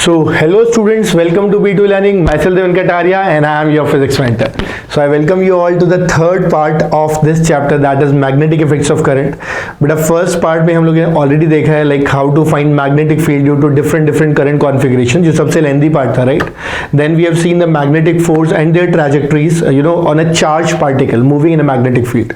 So, hello students, welcome to B2 Learning. Myself Devan Kataria and I am your physics mentor. So, I welcome you all to the third part of this chapter, that is magnetic effects of current. But the first part में हम लोग ने already देखा है like how to find magnetic field due to different current configuration, जो सबसे lengthy part था, right? Then we have seen the magnetic force and their trajectories, on a charged particle moving in a magnetic field.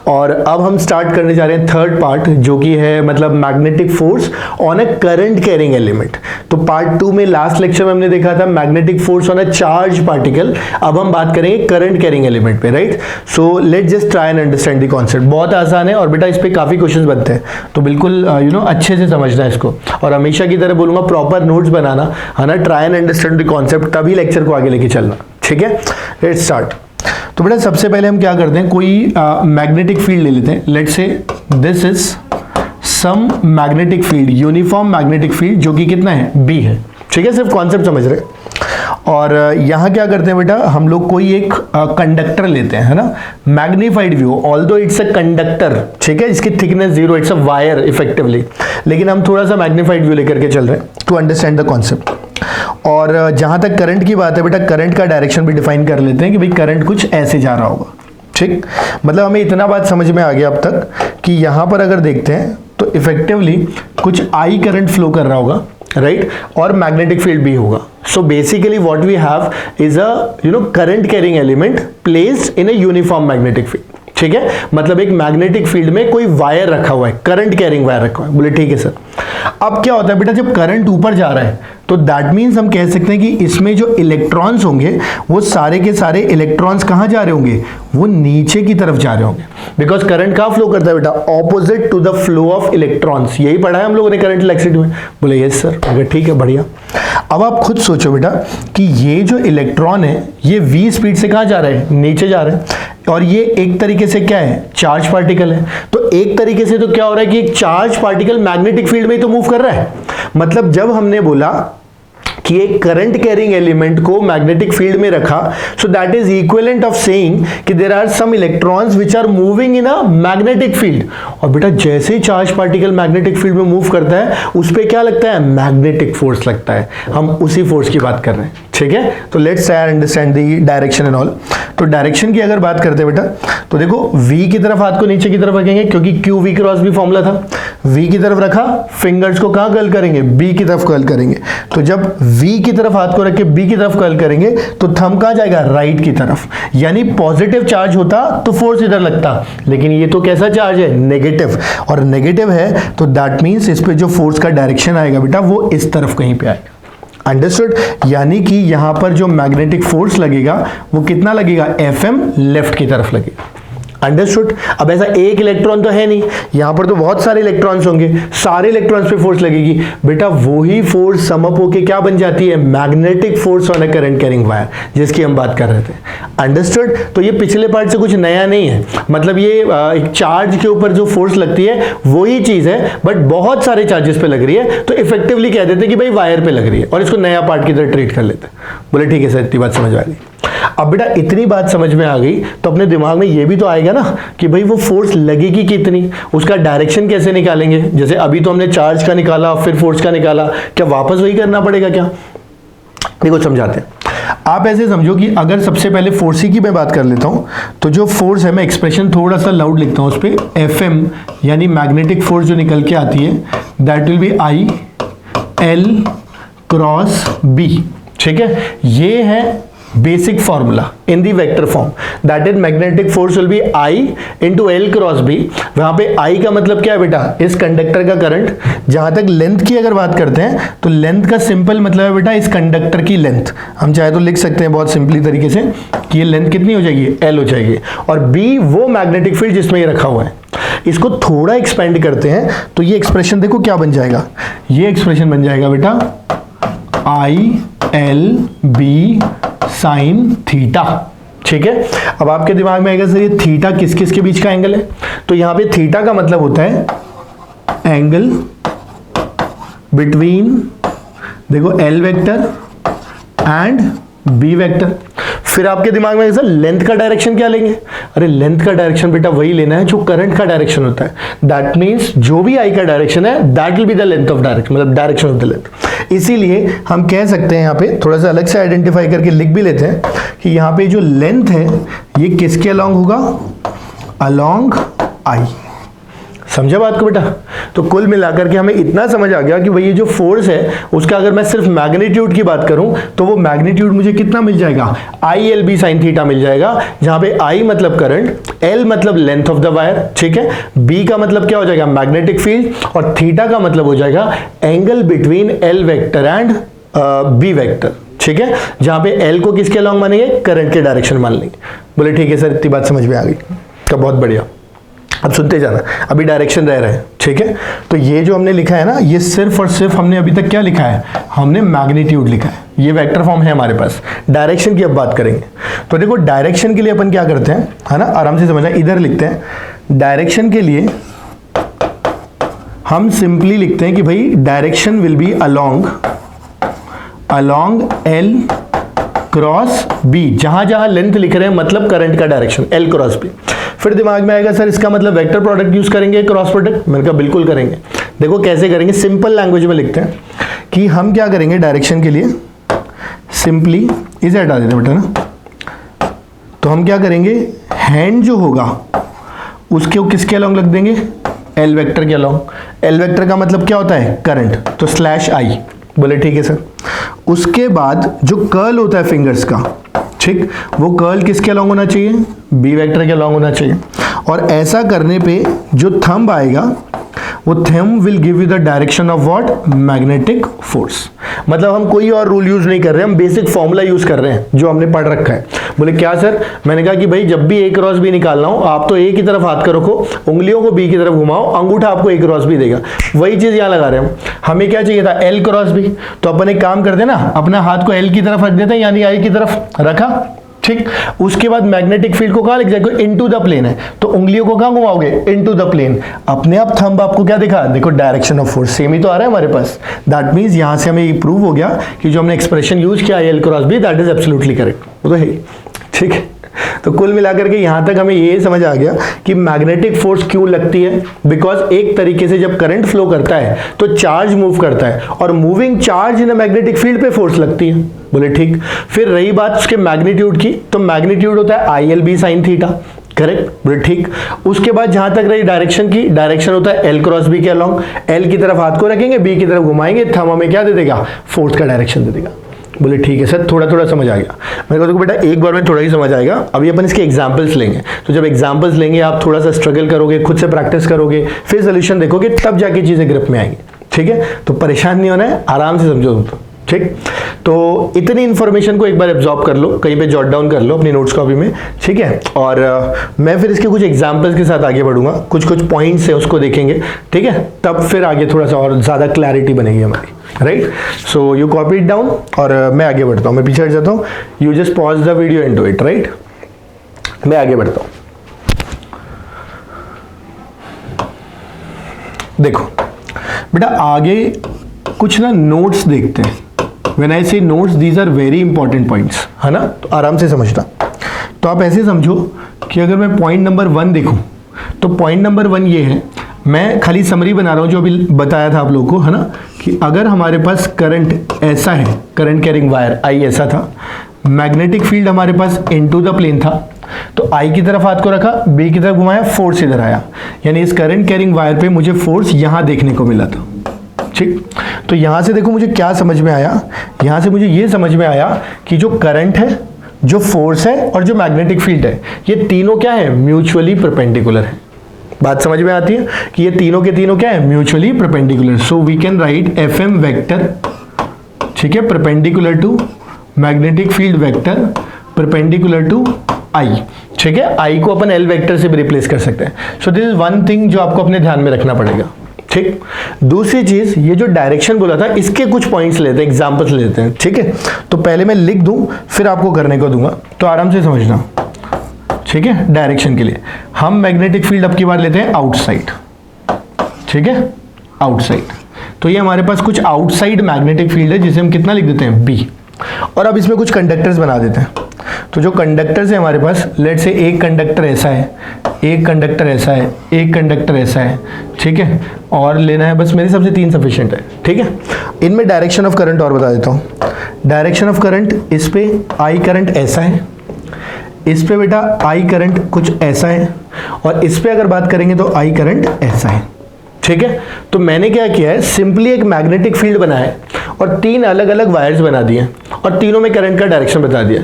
और अब हम start करने जा रहे हैं third part, जो कि है मतलब magnetic force on a current carrying element. तो part 2 में लास्ट लेक्चर में हमने देखा था magnetic force on a charge particle. अब हम बात करेंगे करंट कैरिंग एलिमेंट पे, right? So let's just try and understand the concept. बहुत आसान है और बेटा इस पे काफी क्वेश्चंस बनते हैं, तो बिल्कुल अच्छे से समझना है इसको. और हमेशा की तरह बोलूंगा प्रॉपर नोट्स बनाना है ना, try and understand the concept, तभी लेक्चर को आगे लेके चलना. ठीक है, लेट्स स्टार्ट. तो बेटा सबसे पहले हम क्या करते हैं, कोई मैग्नेटिक फील्ड ले लेते हैं. Let's say this is some magnetic field, uniform magnetic field, जो कि कितना है, B है. ठीक है, सिर्फ कॉन्सेप्ट समझ रहे. और यहाँ क्या करते हैं बेटा, हम लोग कोई एक कंडक्टर लेते हैं, है ना, magnified view. Although it's a conductor, ठीक है, इसकी thickness 0, it's a wire effectively, लेकिन हम थोड़ा सा मैग्नीफाइड व्यू लेकर के चल रहे हैं टू अंडरस्टैंड द कॉन्सेप्ट. और जहाँ तक करंट की बात है बेटा, करंट का डायरेक्शन भी डिफाइन कर लेते हैं कि भाई करंट कुछ ऐसे जा रहा होगा. ठीक, मतलब हमें इतना बात समझ में आ गया अब तक कि यहाँ पर अगर देखते हैं तो इफेक्टिवली कुछ I करंट फ्लो कर रहा होगा, राइट, और मैग्नेटिक फील्ड भी होगा. So basically what we have is a current carrying element placed in a uniform magnetic field. ठीक है, मतलब एक मैग्नेटिक फील्ड में कोई वायर रखा हुआ है, करंट कैरिंग वायर रखा हुआ है. बोले ठीक है सर. अब क्या होता है बेटा, जब करंट ऊपर जा रहा है तो दैट मीन्स हम कह सकते हैं कि इसमें जो इलेक्ट्रॉन्स होंगे वो सारे के सारे इलेक्ट्रॉन्स कहाँ जा रहे होंगे, वो नीचे की तरफ जा रहे होंगे. बिकॉज करंट कहाँ फ्लो करता है बेटा, opposite to the flow of electrons. यही पढ़ा है हम लोगों ने करंट इलेक्ट्रिसिटी में. बोले यस सर. अगर ठीक है, बढ़िया. अब आप खुद सोचो बेटा कि ये जो इलेक्ट्रॉन है ये v स्पीड से कहाँ जा रहे हैं, नीचे जा रहे हैं. और ये एक तरीके से क्या है, चार्ज पार्टिकल है. तो एक तरीके से तो क्या हो रहा है कि एक चार्ज पार्टिकल मैग्नेटिक फील्ड में ही तो मूव कर रहा है. मतलब जब हमने बोला कि एक करंट कैरिंग एलिमेंट को मैग्नेटिक फील्ड में रखा, so that is equivalent of saying कि there are some electrons which are moving in a magnetic field. और बेटा जैसे ही चार्ज पार्टिकल मैग्नेटिक फील्ड में मूव करता है उस पे क्या लगता है, मैग्नेटिक फोर्स लगता है. हम उसी फोर्स की बात कर रहे हैं. ठीक है, तो let's try understand the direction and all. तो डायरेक्शन की अगर बात करते हैं बेटा, तो देखो V की तरफ हाथ को नीचे की तरफ रखेंगे, क्योंकि Q V क्रॉस भी फॉर्मूला था. V की तरफ रखा, फिंगर्स को कहाँ कर्ल करेंगे, B की तरफ कर्ल करेंगे. तो जब V की तरफ हाथ को रख के B की तरफ कर्ल करेंगे तो थंब कहाँ जाएगा, राइट की तरफ. यानी पॉजिटिव चार्ज होता तो फोर्स इधर लगता, लेकिन ये तो कैसा चार्ज है, नेगेटिव. और नेगेटिव है तो दैट मीन्स इस पे जो फोर्स का डायरेक्शन आएगा बेटा वो इस तरफ कहीं पे आएगा. अंडरस्टूड. यानी कि यहां पर जो मैग्नेटिक फोर्स लगेगा वो कितना लगेगा, FM लेफ्ट की तरफ लगेगा. अंडरस्टूड. अब ऐसा एक इलेक्ट्रॉन तो है नहीं, यहां पर तो बहुत सारे इलेक्ट्रॉन्स होंगे, सारे इलेक्ट्रॉन्स पे फोर्स लगेगी. बेटा वही फोर्स सम अप होके क्या बन जाती है, magnetic force on a current carrying wire, जिसकी हम बात कर रहे थे. अंडरस्टूड. तो ये पिछले पार्ट से कुछ नया नहीं है. मतलब ये एक चार्ज के ऊपर जो फोर्स लगती है वही चीज है, बट बहुत सारे चार्जेस पे लग रही है, तो इफेक्टिवली कह देते हैं कि भाई वायर पे लग रही है, और इसको नया पार्ट की तरह ट्रीट कर लेते हैं. बोले ठीक है सर, इतनी बात समझ आ गई. अब बेटा इतनी बात समझ में आ गई तो अपने दिमाग में ये भी तो आएगा ना कि भाई वो फोर्स लगेगी कितनी, उसका डायरेक्शन कैसे निकालेंगे. जैसे अभी तो हमने चार्ज का निकाला, फिर फोर्स का निकाला, क्या वापस वही करना पड़ेगा क्या. देखो समझाते हैं. आप ऐसे समझो कि अगर सबसे पहले फोर्स की मैं बात कर लेता हूं, तो जो फोर्स है, मैं एक्सप्रेशन थोड़ा सा लाउड लिखता हूं उस पर, FM यानी मैग्नेटिक फोर्स जो निकल के आती है that will B I L cross B. ठीक है, ये है basic formula in the vector form, that is magnetic force will B I into L cross B. वहां पे I का मतलब क्या है बेटा, इस कंडक्टर का करंट. जहां तक लेंथ की अगर बात करते हैं तो लेंथ का सिंपल मतलब है बेटा इस कंडक्टर की लेंथ. हम चाहे तो लिख सकते हैं बहुत सिंपली तरीके से कि ये लेंथ कितनी हो जाएगी, L हो जाएगी. और B वो मैग्नेटिक फील्ड जिसमें ये रखा हुआ है. इसको थोड़ा एक्सपेंड करते हैं तो ये एक्सप्रेशन देखो क्या बन जाएगा, ये एक्सप्रेशन बन जाएगा बेटा I L B sine theta. ठीक है, अब आपके दिमाग में आएगा सर ये थीटा किस किस के बीच का एंगल है. तो यहां पे थीटा का मतलब होता है एंगल बिटवीन, देखो L vector and B vector. फिर आपके दिमाग में सर लेंथ का डायरेक्शन क्या लेंगे? अरे लेंथ का डायरेक्शन बेटा वही लेना है जो करंट का डायरेक्शन होता है। दैट मीन्स जो भी आई का डायरेक्शन है that will be the length of direction, मतलब डायरेक्शन ऑफ द लेंथ। इसीलिए हम कह सकते हैं यहाँ पे थोड़ा सा अलग से आइडेंटिफाई करके लिख भी लेते हैं कि यहाँ पे जो लेंथ है ये किसके अलोंग होगा? अलोंग आई। समझा बात को बेटा? तो कुल मिलाकर के हमें इतना समझ आ गया कि भाई ये जो फोर्स है उसका अगर मैं सिर्फ मैग्नीट्यूड की बात करूं तो वो मैग्नीट्यूड मुझे कितना मिल जाएगा? I L B sine theta मिल जाएगा, जहां पे आई मतलब करंट, एल मतलब लेंथ ऑफ द वायर, ठीक है, बी का मतलब क्या हो जाएगा? मैग्नेटिक फील्ड, और थीटा का मतलब हो जाएगा angle between L vector and B vector, ठीक है, जहां पे एल को किसके अलोंग मानेंगे? करंट के डायरेक्शन मान लेंगे। बोले ठीक है सर, इतनी बात समझ में आ गई, तो बहुत बढ़िया। अब सुनते जाना, अभी डायरेक्शन रह रहे हैं, ठीक है। तो ये जो हमने लिखा है ना, ये सिर्फ और सिर्फ हमने अभी तक क्या लिखा है? हमने मैग्नीट्यूड लिखा है, ये वेक्टर फॉर्म है हमारे पास। डायरेक्शन की अब बात करेंगे। तो देखो डायरेक्शन के लिए अपन क्या करते हैं, है ना, आराम से समझना, इधर लिखते हैं डायरेक्शन के लिए हम सिंपली लिखते हैं कि भाई direction will be along L cross B, जहां जहां लेंथ लिख रहे हैं मतलब करंट का डायरेक्शन एल क्रॉस बी। फिर दिमाग में आएगा सर इसका मतलब वेक्टर प्रोडक्ट यूज करेंगे, क्रॉस प्रोडक्ट? मैंने कहा बिल्कुल करेंगे। देखो कैसे करेंगे, सिंपल लैंग्वेज में लिखते हैं कि हम क्या करेंगे डायरेक्शन के लिए, सिंपली इसे हटा देते हैं बेटा ना। तो हम क्या करेंगे, हैंड जो होगा उसके किसके अलोंग रख देंगे? एल वेक्टर के अलोंग। एल वेक्टर का मतलब क्या होता है? करंट, तो स्लैश आई। बोले ठीक है सर। उसके बाद जो कर्ल होता है फिंगर्स का, ठीक, वो कर्ल किसके अलोंग होना चाहिए? बी वेक्टर के अलोंग होना चाहिए। और ऐसा करने पे जो थंब आएगा वो thumb will give you the direction of what? Magnetic force. मतलब हम कोई और रूल यूज नहीं कर रहे हैं, हम बेसिक फॉर्मूला यूज कर रहे हैं जो हमने पढ़ रखा है। बोले क्या सर? मैंने कहा कि भाई जब भी ए क्रॉस बी निकालना हो आप तो ए की तरफ हाथ का रखो, उंगलियों को बी की तरफ घुमाओ, अंगूठा आपको ए क्रॉस बी देगा। वही चीज यहां लगा रहे हैं। हमें क्या चाहिए था? L cross B. तो अपन एक काम करते हैं ना, अपना हाथ को एल की तरफ रख देते हैं, यानी आई की तरफ रखा, ठीक। उसके बाद मैग्नेटिक फील्ड को कहां लिख जाएगा? इनटू द प्लेन है, तो उंगलियों को कहां घुमाओगे? Into the plane. अपने आप थंब आपको क्या दिखा? देखो डायरेक्शन ऑफ फोर्स सेम ही तो आ रहा है हमारे पास। दैट मींस यहां से हमें ये प्रूव हो गया कि जो हमने एक्सप्रेशन यूज किया L cross B, that is absolutely correct. वो तो है, ठीक है। तो कुल मिलाकर के यहां तक हमें ये समझ आ गया कि मैग्नेटिक फोर्स क्यों लगती है। बिकॉज एक तरीके से जब करंट फ्लो करता है तो चार्ज मूव करता है, और moving charge in a magnetic field पे फोर्स लगती है। बोले ठीक। फिर रही बात उसके मैग्नीट्यूड की, तो मैग्नीट्यूड होता है I L B sine theta, correct, बोले ठीक। उसके बाद जहां तक रही डायरेक्शन की, डायरेक्शन होता है एल क्रॉस बी के अलोंग। एल की तरफ हाथ को रखेंगे, बी की तरफ घुमाएंगे, थंब हमें क्या दे देगा? फोर्स का डायरेक्शन दे देगा। बोले ठीक है सर, थोड़ा थोड़ा समझ आ गया। मैंने कहा देखो बेटा एक बार में थोड़ा ही समझ आएगा, अभी अपन इसके एग्जांपल्स लेंगे। तो जब एग्जांपल्स लेंगे आप थोड़ा सा स्ट्रगल करोगे, खुद से प्रैक्टिस करोगे, फिर सोल्यूशन देखोगे, तब जाके चीजें ग्रिप में आएंगी, ठीक है। तो परेशान नहीं होना है, आराम से समझो तुम, ठीक। तो इतनी इंफॉर्मेशन को एक बार एब्जॉर्ब कर लो, कहीं पे जॉट डाउन कर लो अपनी नोट्स कॉपी में, ठीक है। और मैं फिर इसके कुछ एग्जांपल्स के साथ आगे बढ़ूंगा, कुछ कुछ पॉइंट्स है उसको देखेंगे, ठीक है। तब फिर आगे थोड़ा सा और ज्यादा क्लैरिटी बनेगी हमारी, right. So you copy it down और मैं आगे बढ़ता हूँ, मैं पीछे हट जाता हूँ। You just pause the video and do it, right. मैं आगे बढ़ता हूँ। देखो बेटा आगे कुछ ना नोट्स देखते हैं। When I say notes, these are very important points, है ना, तो आराम से समझना। तो आप ऐसे समझो कि अगर मैं पॉइंट नंबर 1 देखूं, तो पॉइंट नंबर 1 ये है, मैं खाली समरी बना रहा हूं जो अभी बताया था आप लोगों को, है ना, कि अगर हमारे पास करंट ऐसा है, करंट कैरिंग वायर आई ऐसा था, मैग्नेटिक फील्ड हमारे पास इनटू द प्लेन था, तो आई की तरफ हाथ को रखा, बी की तरफ घुमाया, फोर्स इधर आया, यानी इस करंट कैरिंग वायर पे मुझे फोर्स यहां देखने को मिला था, ठीक। तो यहां से देखो मुझे क्या समझ में आया, यहां से मुझे ये समझ में आया कि जो करंट है, जो फोर्स है और जो मैग्नेटिक फील्ड है, ये तीनों क्या है? म्यूचुअली परपेंडिकुलर है। बात समझ में आती है कि ये तीनों के तीनों क्या है? Mutually perpendicular. So we can write F M vector, ठीक है, perpendicular to magnetic field vector perpendicular to I, ठीक है। आई को अपन एल वेक्टर से भी रिप्लेस कर सकते हैं। सो दिस इज वन थिंग जो आपको अपने ध्यान में रखना पड़ेगा, ठीक। दूसरी चीज, ये जो डायरेक्शन बोला था, इसके कुछ पॉइंट्स लेते हैं, एग्जांपल्स लेते हैं, ठीक है। तो पहले मैं लिख दूं, फिर आपको करने को दूंगा, तो आराम से समझना, ठीक है। डायरेक्शन के लिए हम मैग्नेटिक फील्ड अब की बार लेते हैं आउटसाइड, ठीक है, आउटसाइड। तो ये हमारे पास कुछ आउटसाइड मैग्नेटिक फील्ड है जिसे हम कितना लिख देते हैं? बी। और अब इसमें कुछ कंडक्टर्स बना देते हैं। तो तो जो कंडक्टर्स है हमारे पास, लेट से एक कंडक्टर ऐसा है, एक कंडक्टर ऐसा है, एक कंडक्टर ऐसा है, ठीक है, और लेना है बस मेरे हिसाब से 3 सफिशिएंट है, ठीक है। इनमें डायरेक्शन ऑफ करंट और बता देता हूँ। डायरेक्शन ऑफ करंट, इस पे आई करंट ऐसा है, इस पे बेटा आई करंट कुछ ऐसा है, और इस पे अगर बात करेंगे तो आई करंट ऐसा है, ठीक है। तो मैंने क्या किया है, सिंपली एक मैग्नेटिक फील्ड बनाया है और 3 अलग अलग वायर्स बना दिए और तीनों में करंट का डायरेक्शन बता दिया।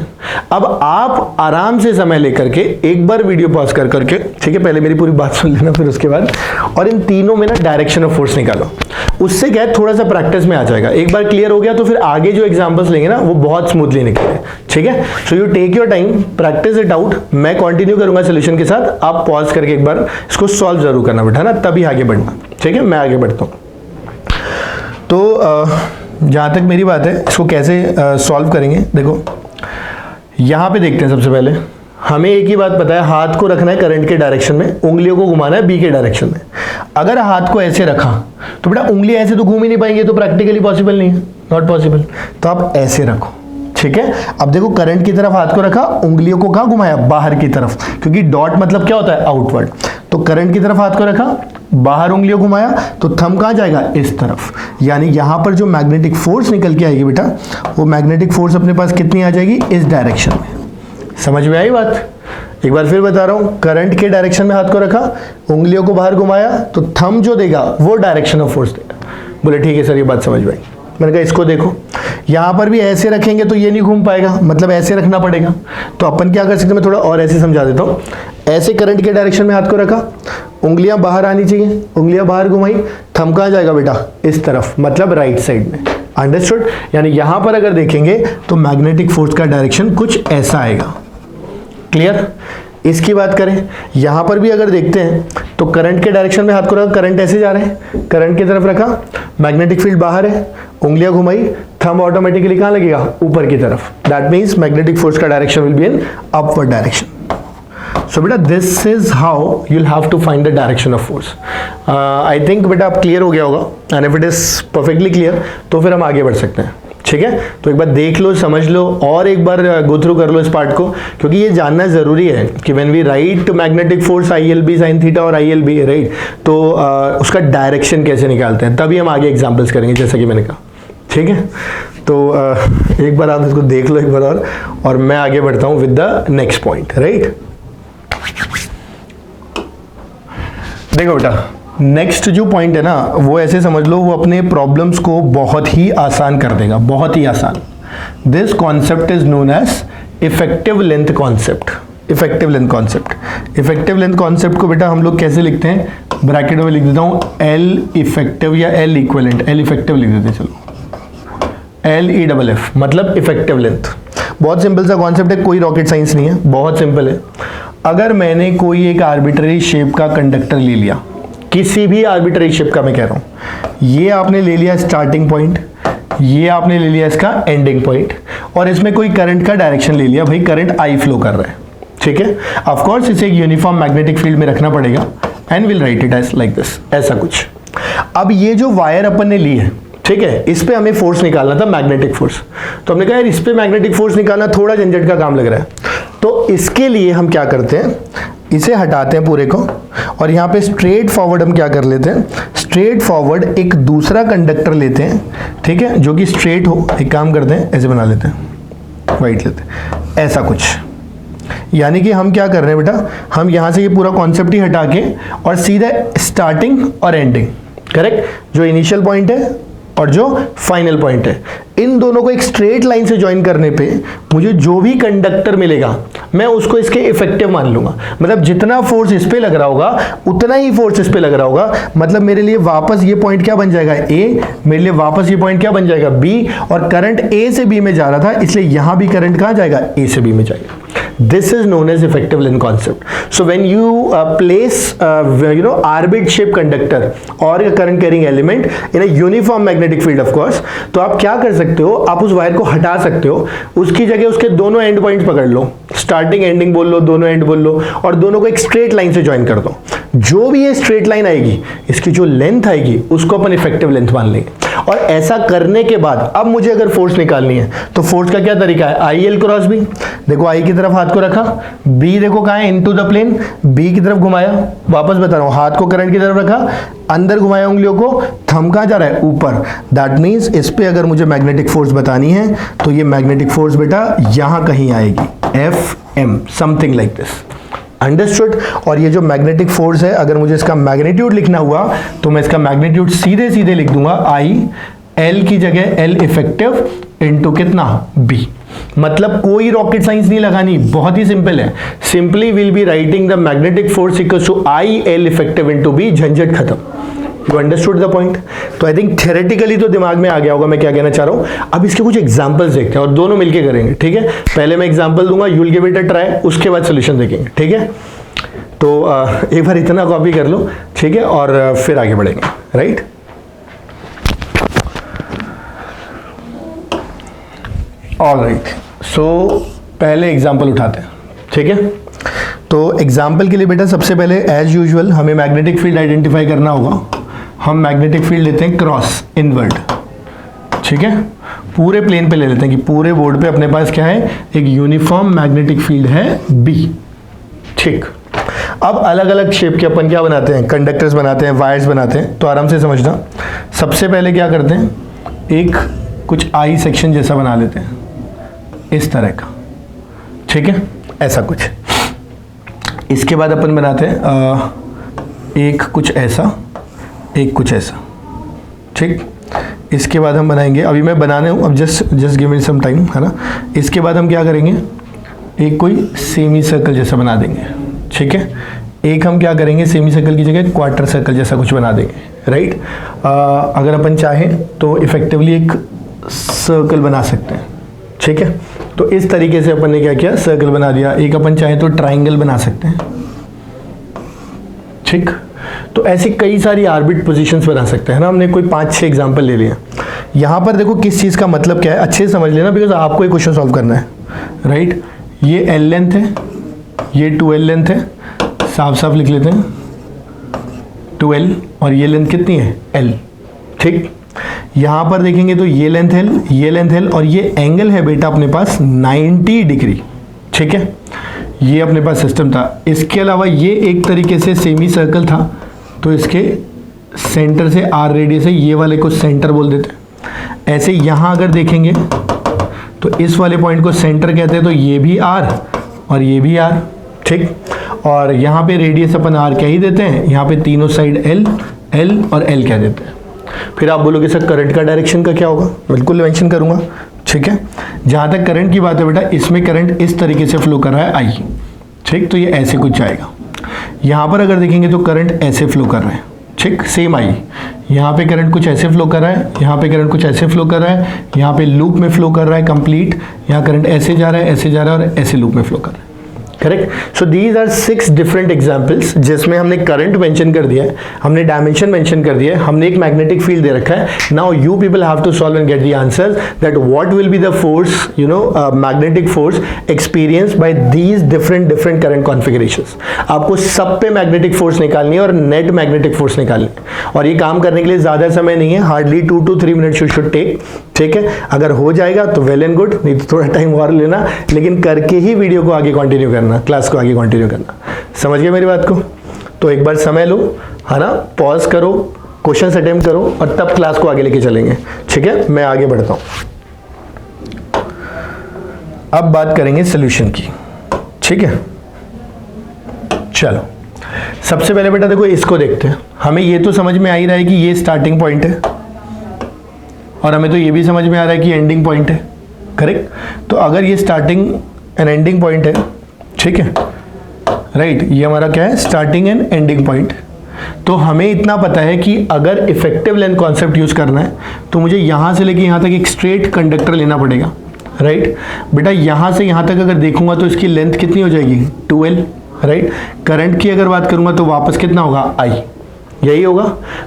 अब आप आराम से समय लेकर के एक बार वीडियो पॉज कर करके, ठीक है, पहले मेरी पूरी बात सुन लेना फिर उसके बाद, और इन तीनों में ना डायरेक्शन ऑफ फोर्स निकालो। उससे क्या है, थोड़ा सा प्रैक्टिस में आ जाएगा। एक बार क्लियर हो गया तो फिर आगे जो एग्जांपल्स लेंगे ना वो बहुत स्मूथली निकलेंगे, ठीक है। So you take your time, practise it out. मैं कंटिन्यू करूंगा सोल्यूशन के साथ, आप पॉज करके एक बार इसको सॉल्व जरूर करना बेटा ना, तभी आगे बढ़ना, ठीक है। मैं आगे बढ़ता हूं। तो जहां तक मेरी बात है, इसको कैसे सॉल्व करेंगे, देखो यहां पे देखते हैं। सबसे पहले हमें एक ही बात पता है, हाथ को रखना है करंट के डायरेक्शन में, उंगलियों को घुमाना है बी के डायरेक्शन में। अगर हाथ को ऐसे रखा तो बेटा उंगली ऐसे तो घूम ही नहीं पाएंगे, तो प्रैक्टिकली पॉसिबल नहीं है, नॉट पॉसिबल। तो आप ऐसे रखो, ठीक है। अब देखो करंट की तरफ हाथ को रखा, उंगलियों को कहां घुमाया, बाहर की तरफ, क्योंकि डॉट मतलब क्या होता है, आउटवर्ड। तो करंट की तरफ हाथ को रखा, बाहर उंगलियों घुमाया, तो थंब कहां जाएगा, इस तरफ। यानी यहां पर जो मैग्नेटिक फोर्स निकल के आएगी बेटा, वो मैग्नेटिक फोर्स अपने पास कितनी आ जाएगी, इस डायरेक्शन में। समझ में आई बात? एक बार फिर बता रहा हूं, करंट के डायरेक्शन में हाथ को रखा, उंगलियों को बाहर घुमाया, तो थंब जो देगा वो डायरेक्शन ऑफ फोर्स देगा। बोले ठीक है सर, ये बात समझ में आई। मैंने कहा इसको देखो, यहां पर भी ऐसे रखेंगे तो ये नहीं घूम पाएगा, मतलब ऐसे रखना पड़ेगा। तो अपन क्या कर सकते हैं, मैं थोड़ा और ऐसे समझा देता हूं। ऐसे करंट के डायरेक्शन में हाथ को रखा, उंगलियां बाहर आनी चाहिए, उंगलियां बाहर घुमाई, थंब कहां जाएगा बेटा, इस तरफ, मतलब राइट साइड में। अंडरस्टूड? यानी यहां पर अगर देखेंगे तो मैग्नेटिक फोर्स का डायरेक्शन कुछ ऐसा आएगा। क्लियर? इसकी बात करें, यहां पर भी अगर देखते हैं तो करंट के डायरेक्शन में हाथ को रखा, करंट ऐसे जा रहे हैं, करंट की तरफ रखा, मैग्नेटिक फील्ड बाहर है, उंगलियां घुमाई, थंब ऑटोमेटिकली कहां लगेगा, ऊपर की तरफ। दैट मींस मैग्नेटिक फोर्स का direction will be in upward direction. So beta, this is how you'll have to find the direction of force. I think बेटा आप क्लियर हो गया होगा, and if it is perfectly clear तो फिर हम आगे बढ़ सकते हैं, ठीक है। तो एक बार देख लो, समझ लो, और एक बार गो थ्रू कर लो इस पार्ट को, क्योंकि ये जानना जरूरी है कि when we write magnetic force ILB sin theta और ILB, राइट, तो उसका डायरेक्शन कैसे निकालते हैं, तभी हम आगे एग्जाम्पल्स करेंगे, जैसा कि मैंने कहा, ठीक है। तो एक बार आप इसको देख लो एक बार और मैं आगे बढ़ता हूँ with the next point, right. देखो बेटा, नेक्स्ट जो पॉइंट है ना, वो ऐसे समझ लो, वो अपने प्रॉब्लम्स को बहुत ही आसान कर देगा, बहुत ही आसान। This concept is known as effective length concept. Effective length concept, effective length concept को बेटा हम लोग कैसे लिखते हैं, ब्रैकेट में लिख देता हूं L इफेक्टिव या L इक्विवेलेंट, L इफेक्टिव लिख देते हैं, चलो LEFF मतलब इफेक्टिव लेंथ। बहुत सिंपल सा कॉन्सेप्ट है, कोई रॉकेट साइंस नहीं है, बहुत सिंपल है। अगर मैंने कोई एक आर्बिट्ररी शेप का कंडक्टर ले लिया, किसी भी आर्बिट्ररी शेप का मैं कह रहा हूं, ये आपने ले लिया स्टार्टिंग पॉइंट, ये आपने ले लिया इसका एंडिंग पॉइंट, और इसमें कोई करंट का डायरेक्शन ले लिया, भाई करंट I फ्लो कर रहा है, ठीक है। ऑफ कोर्स इसे एक यूनिफॉर्म मैग्नेटिक फील्ड में रखना पड़ेगा, and will write it as like this, ऐसा कुछ। अब ये जो वायर अपन ने ली है, ठीक है, इस पे हमें फोर्स निकालना था, मैग्नेटिक फोर्स। तो हमने कहा यार इस पे मैग्नेटिक फोर्स निकालना थोड़ा झंझट का काम लग रहा है, तो इसके लिए हम क्या करते हैं, इसे हटाते हैं पूरे को, और यहाँ पे स्ट्रेट फॉरवर्ड हम क्या कर लेते हैं, स्ट्रेट फॉरवर्ड एक दूसरा कंडक्टर लेते हैं, ठीक है, जो कि स्ट्रेट हो। एक काम करते हैं, ऐसे बना लेते हैं, वाइट लेते हैं, ऐसा कुछ। यानी कि हम क्या कर रहे हैं बेटा, हम यहाँ से ये पूरा कॉन्सेप्ट ही हटा के और सीधा स्टार्टिंग और एंडिंग, करेक्ट, जो इनिशियल पॉइंट है और जो फाइनल पॉइंट है, इन दोनों को एक स्ट्रेट लाइन से ज्वाइन करने पे मुझे जो भी कंडक्टर मिलेगा मैं उसको इसके इफेक्टिव मान लूंगा। मतलब जितना फोर्स इस पे लग रहा होगा उतना ही फोर्स इस पे लग रहा होगा। मतलब मेरे लिए वापस ये पॉइंट क्या बन जाएगा, ए, मेरे लिए वापस ये पॉइंट क्या बन जाएगा, बी, और करंट ए से बी में जा रहा था, इसलिए यहां भी करंट कहां जाएगा, ए से बी में जाएगा। This is known as effective length concept. So when you place orbit shaped conductor or a current carrying element in a uniform magnetic field of course, तो आप क्या कर सकते हो, आप उस वायर को हटा सकते हो, उसकी जगह उसके दोनों एंड पॉइंट्स पकड़ लो, स्टार्टिंग एंडिंग बोल लो, दोनों एंड बोल लो, और दोनों को एक स्ट्रेट लाइन से ज्वाइन कर दो। जो भी ये स्ट्रेट लाइन आएगी, इसकी जो लेंथ आएगी उसको अपन इफेक्टिव लेंथ मान लेंगे। और ऐसा करने के बाद अब मुझे अगर फोर्स निकालनी है तो फोर्स का क्या तरीका है, IL क्रॉस B। देखो आई की तरफ हाथ को रखा, बी देखो कहाँ है, इनटू द प्लेन, बी की तरफ घुमाया, वापस बता रहा हूँ, हाथ को करंट की तरफ रखा, अंदर घुमाया उंगलियों को, थंब कहाँ जा रहा है, ऊपर। दैट मीन्स इस पे अगर मुझे मैग्नेटिक फोर्स बतानी है तो ये मैग्नेटिक फोर्स बेटा यहां कहीं आएगी, FM, something like this, understood. और ये जो मैग्नेटिक फोर्स है, अगर मुझे इसका मैग्नीट्यूड लिखना हुआ तो मैं इसका मैग्नीट्यूड सीधे सीधे लिख दूंगा, आई L की जगह L इफेक्टिव इंटू कितना, B। मतलब कोई रॉकेट साइंस नहीं लगानी, बहुत ही सिंपल है। Simply will be writing the magnetic force equals to I L effective into B, झंझट खत्म। You understood the point. तो आई थिंक थियोरेटिकली तो दिमाग में आ गया होगा मैं क्या कहना चाह रहा हूं। अब इसके कुछ एग्जांपल्स देखते हैं और दोनों मिलके करेंगे, ठीक है। पहले मैं एग्जांपल दूंगा, you will give it a try, उसके बाद सॉल्यूशन देखेंगे, ठीक है। तो एक बार इतना कॉपी कर लो, ठीक है, और फिर आगे बढ़ेंगे, राइट। ऑलराइट, सो पहले एग्जांपल उठाते हैं, ठीक है। तो एग्जांपल के लिए बेटा सबसे पहले एज यूजुअल हमें मैग्नेटिक फील्ड आइडेंटिफाई करना होगा। हम मैग्नेटिक फील्ड लेते हैं क्रॉस इनवर्ड, ठीक है, पूरे प्लेन पे ले लेते हैं कि पूरे बोर्ड पे अपने पास क्या है, एक यूनिफॉर्म मैग्नेटिक फील्ड है B, ठीक। अब अलग अलग शेप के अपन क्या बनाते हैं, कंडक्टर्स बनाते हैं, वायर्स बनाते हैं। तो आराम से समझना, सबसे पहले क्या करते हैं, एक कुछ आई सेक्शन जैसा बना लेते हैं इस तरह का, ठीक है, ऐसा कुछ। इसके बाद अपन बनाते हैं एक कुछ ऐसा, एक कुछ ऐसा, ठीक। इसके बाद हम बनाएंगे, अभी मैं बनाने हूँ, अब just give me some time, है ना। इसके बाद हम क्या करेंगे, एक कोई सेमी सर्कल जैसा बना देंगे, ठीक है। एक हम क्या करेंगे, सेमी सर्कल की जगह क्वार्टर सर्कल जैसा कुछ बना देंगे, राइट। अगर अपन चाहें तो इफेक्टिवली एक सर्कल बना सकते हैं, ठीक है। तो इस तरीके से अपन ने क्या किया, सर्कल बना दिया। एक अपन चाहे तो ट्राइंगल बना सकते हैं, ठीक। तो ऐसी कई सारी आर्बिट पोजीशंस बना सकते हैं ना। हमने कोई 5-6 एग्जांपल ले लिए। यहाँ पर देखो किस चीज़ का मतलब क्या है, अच्छे से समझ लेना, बिकॉज आपको एक क्वेश्चन सॉल्व करना है, राइट। ये L लेंथ है, ये 2L लेंथ है, साफ साफ लिख लेते हैं 2L, और ये लेंथ कितनी है, L, ठीक। यहाँ पर देखेंगे तो ये लेंथ L, ये लेंथ L, और ये एंगल है बेटा अपने पास 90 डिग्री, ठीक है। ये अपने पास सिस्टम था। इसके अलावा ये एक तरीके से सेमी सर्कल था, तो इसके सेंटर से R रेडियस है, ये वाले को सेंटर बोल देते हैं। ऐसे यहाँ अगर देखेंगे तो इस वाले पॉइंट को सेंटर कहते हैं, तो ये भी R और ये भी R, ठीक। और यहाँ पे रेडियस अपन R क्या ही देते हैं, यहाँ पे तीनों साइड L, L और L क्या देते हैं। फिर आप बोलोगे सर करंट का डायरेक्शन का क्या होगा, बिल्कुल मेंशन करूंगा, ठीक है। जहां तक करंट की बात है बेटा, इसमें करंट इस तरीके से फ्लो कर रहा है I, ठीक। तो ये ऐसे कुछ जाएगा। यहां पर अगर देखेंगे तो करंट ऐसे फ्लो कर रहा है, ठीक, सेम I। यहाँ पे करंट कुछ ऐसे फ्लो कर रहा है, यहाँ पे करंट कुछ ऐसे फ्लो कर रहा है, यहाँ पे लूप में फ्लो कर रहा है कंप्लीट, यहाँ करंट ऐसे जा रहा है, ऐसे जा रहा है और ऐसे लूप में फ्लो कर रहा है, correct. So these are 6 different examples जिसमें हमने करंट मेंशन कर दिया है, हमने डायमेंशन मेंशन कर दिया है, हमने एक मैग्नेटिक फील्ड दे रखा है। Now you people have to solve and get the answer that what will be the force, you know, magnetic force experienced by these different current configurations. आपको सब पे मैग्नेटिक फोर्स निकालनी है और नेट मैग्नेटिक फोर्स निकालनी है, और ये काम करने के लिए ज्यादा समय नहीं है, hardly 2 to 3 minutes you should take, ठीक है। अगर हो जाएगा तो वेल एंड गुड, नहीं तो थोड़ा टाइम और लेना, लेकिन करके ही वीडियो को आगे कंटिन्यू करना, क्लास को आगे कंटिन्यू करना। समझ गए मेरी बात को? तो एक बार समय लो, है ना, पॉज करो, क्वेश्चन अटेम्प्ट करो और तब क्लास को आगे लेके चलेंगे, ठीक है। मैं आगे बढ़ता हूं। अब बात करेंगे सॉल्यूशन की, ठीक है। चलो सबसे पहले बेटा देखो इसको देखते हैं। हमें ये तो समझ में आ ही रहा है कि ये स्टार्टिंग पॉइंट है, और हमें तो ये भी समझ में आ रहा है कि एंडिंग पॉइंट है, करेक्ट। तो अगर ये स्टार्टिंग एंड एंडिंग पॉइंट है, ठीक है, राइट, ये हमारा क्या है, स्टार्टिंग एंड एंडिंग पॉइंट। तो हमें इतना पता है कि अगर इफेक्टिव लेंथ कॉन्सेप्ट यूज करना है तो मुझे यहां से लेके यहां तक एक स्ट्रेट कंडक्टर लेना पड़ेगा, राइट। बेटा यहां से यहां तक अगर देखूंगा तो इसकी लेंथ कितनी हो जाएगी, 2L, राइट। करंट की अगर बात करूंगा तो वापस कितना होगा, I, यही होगा।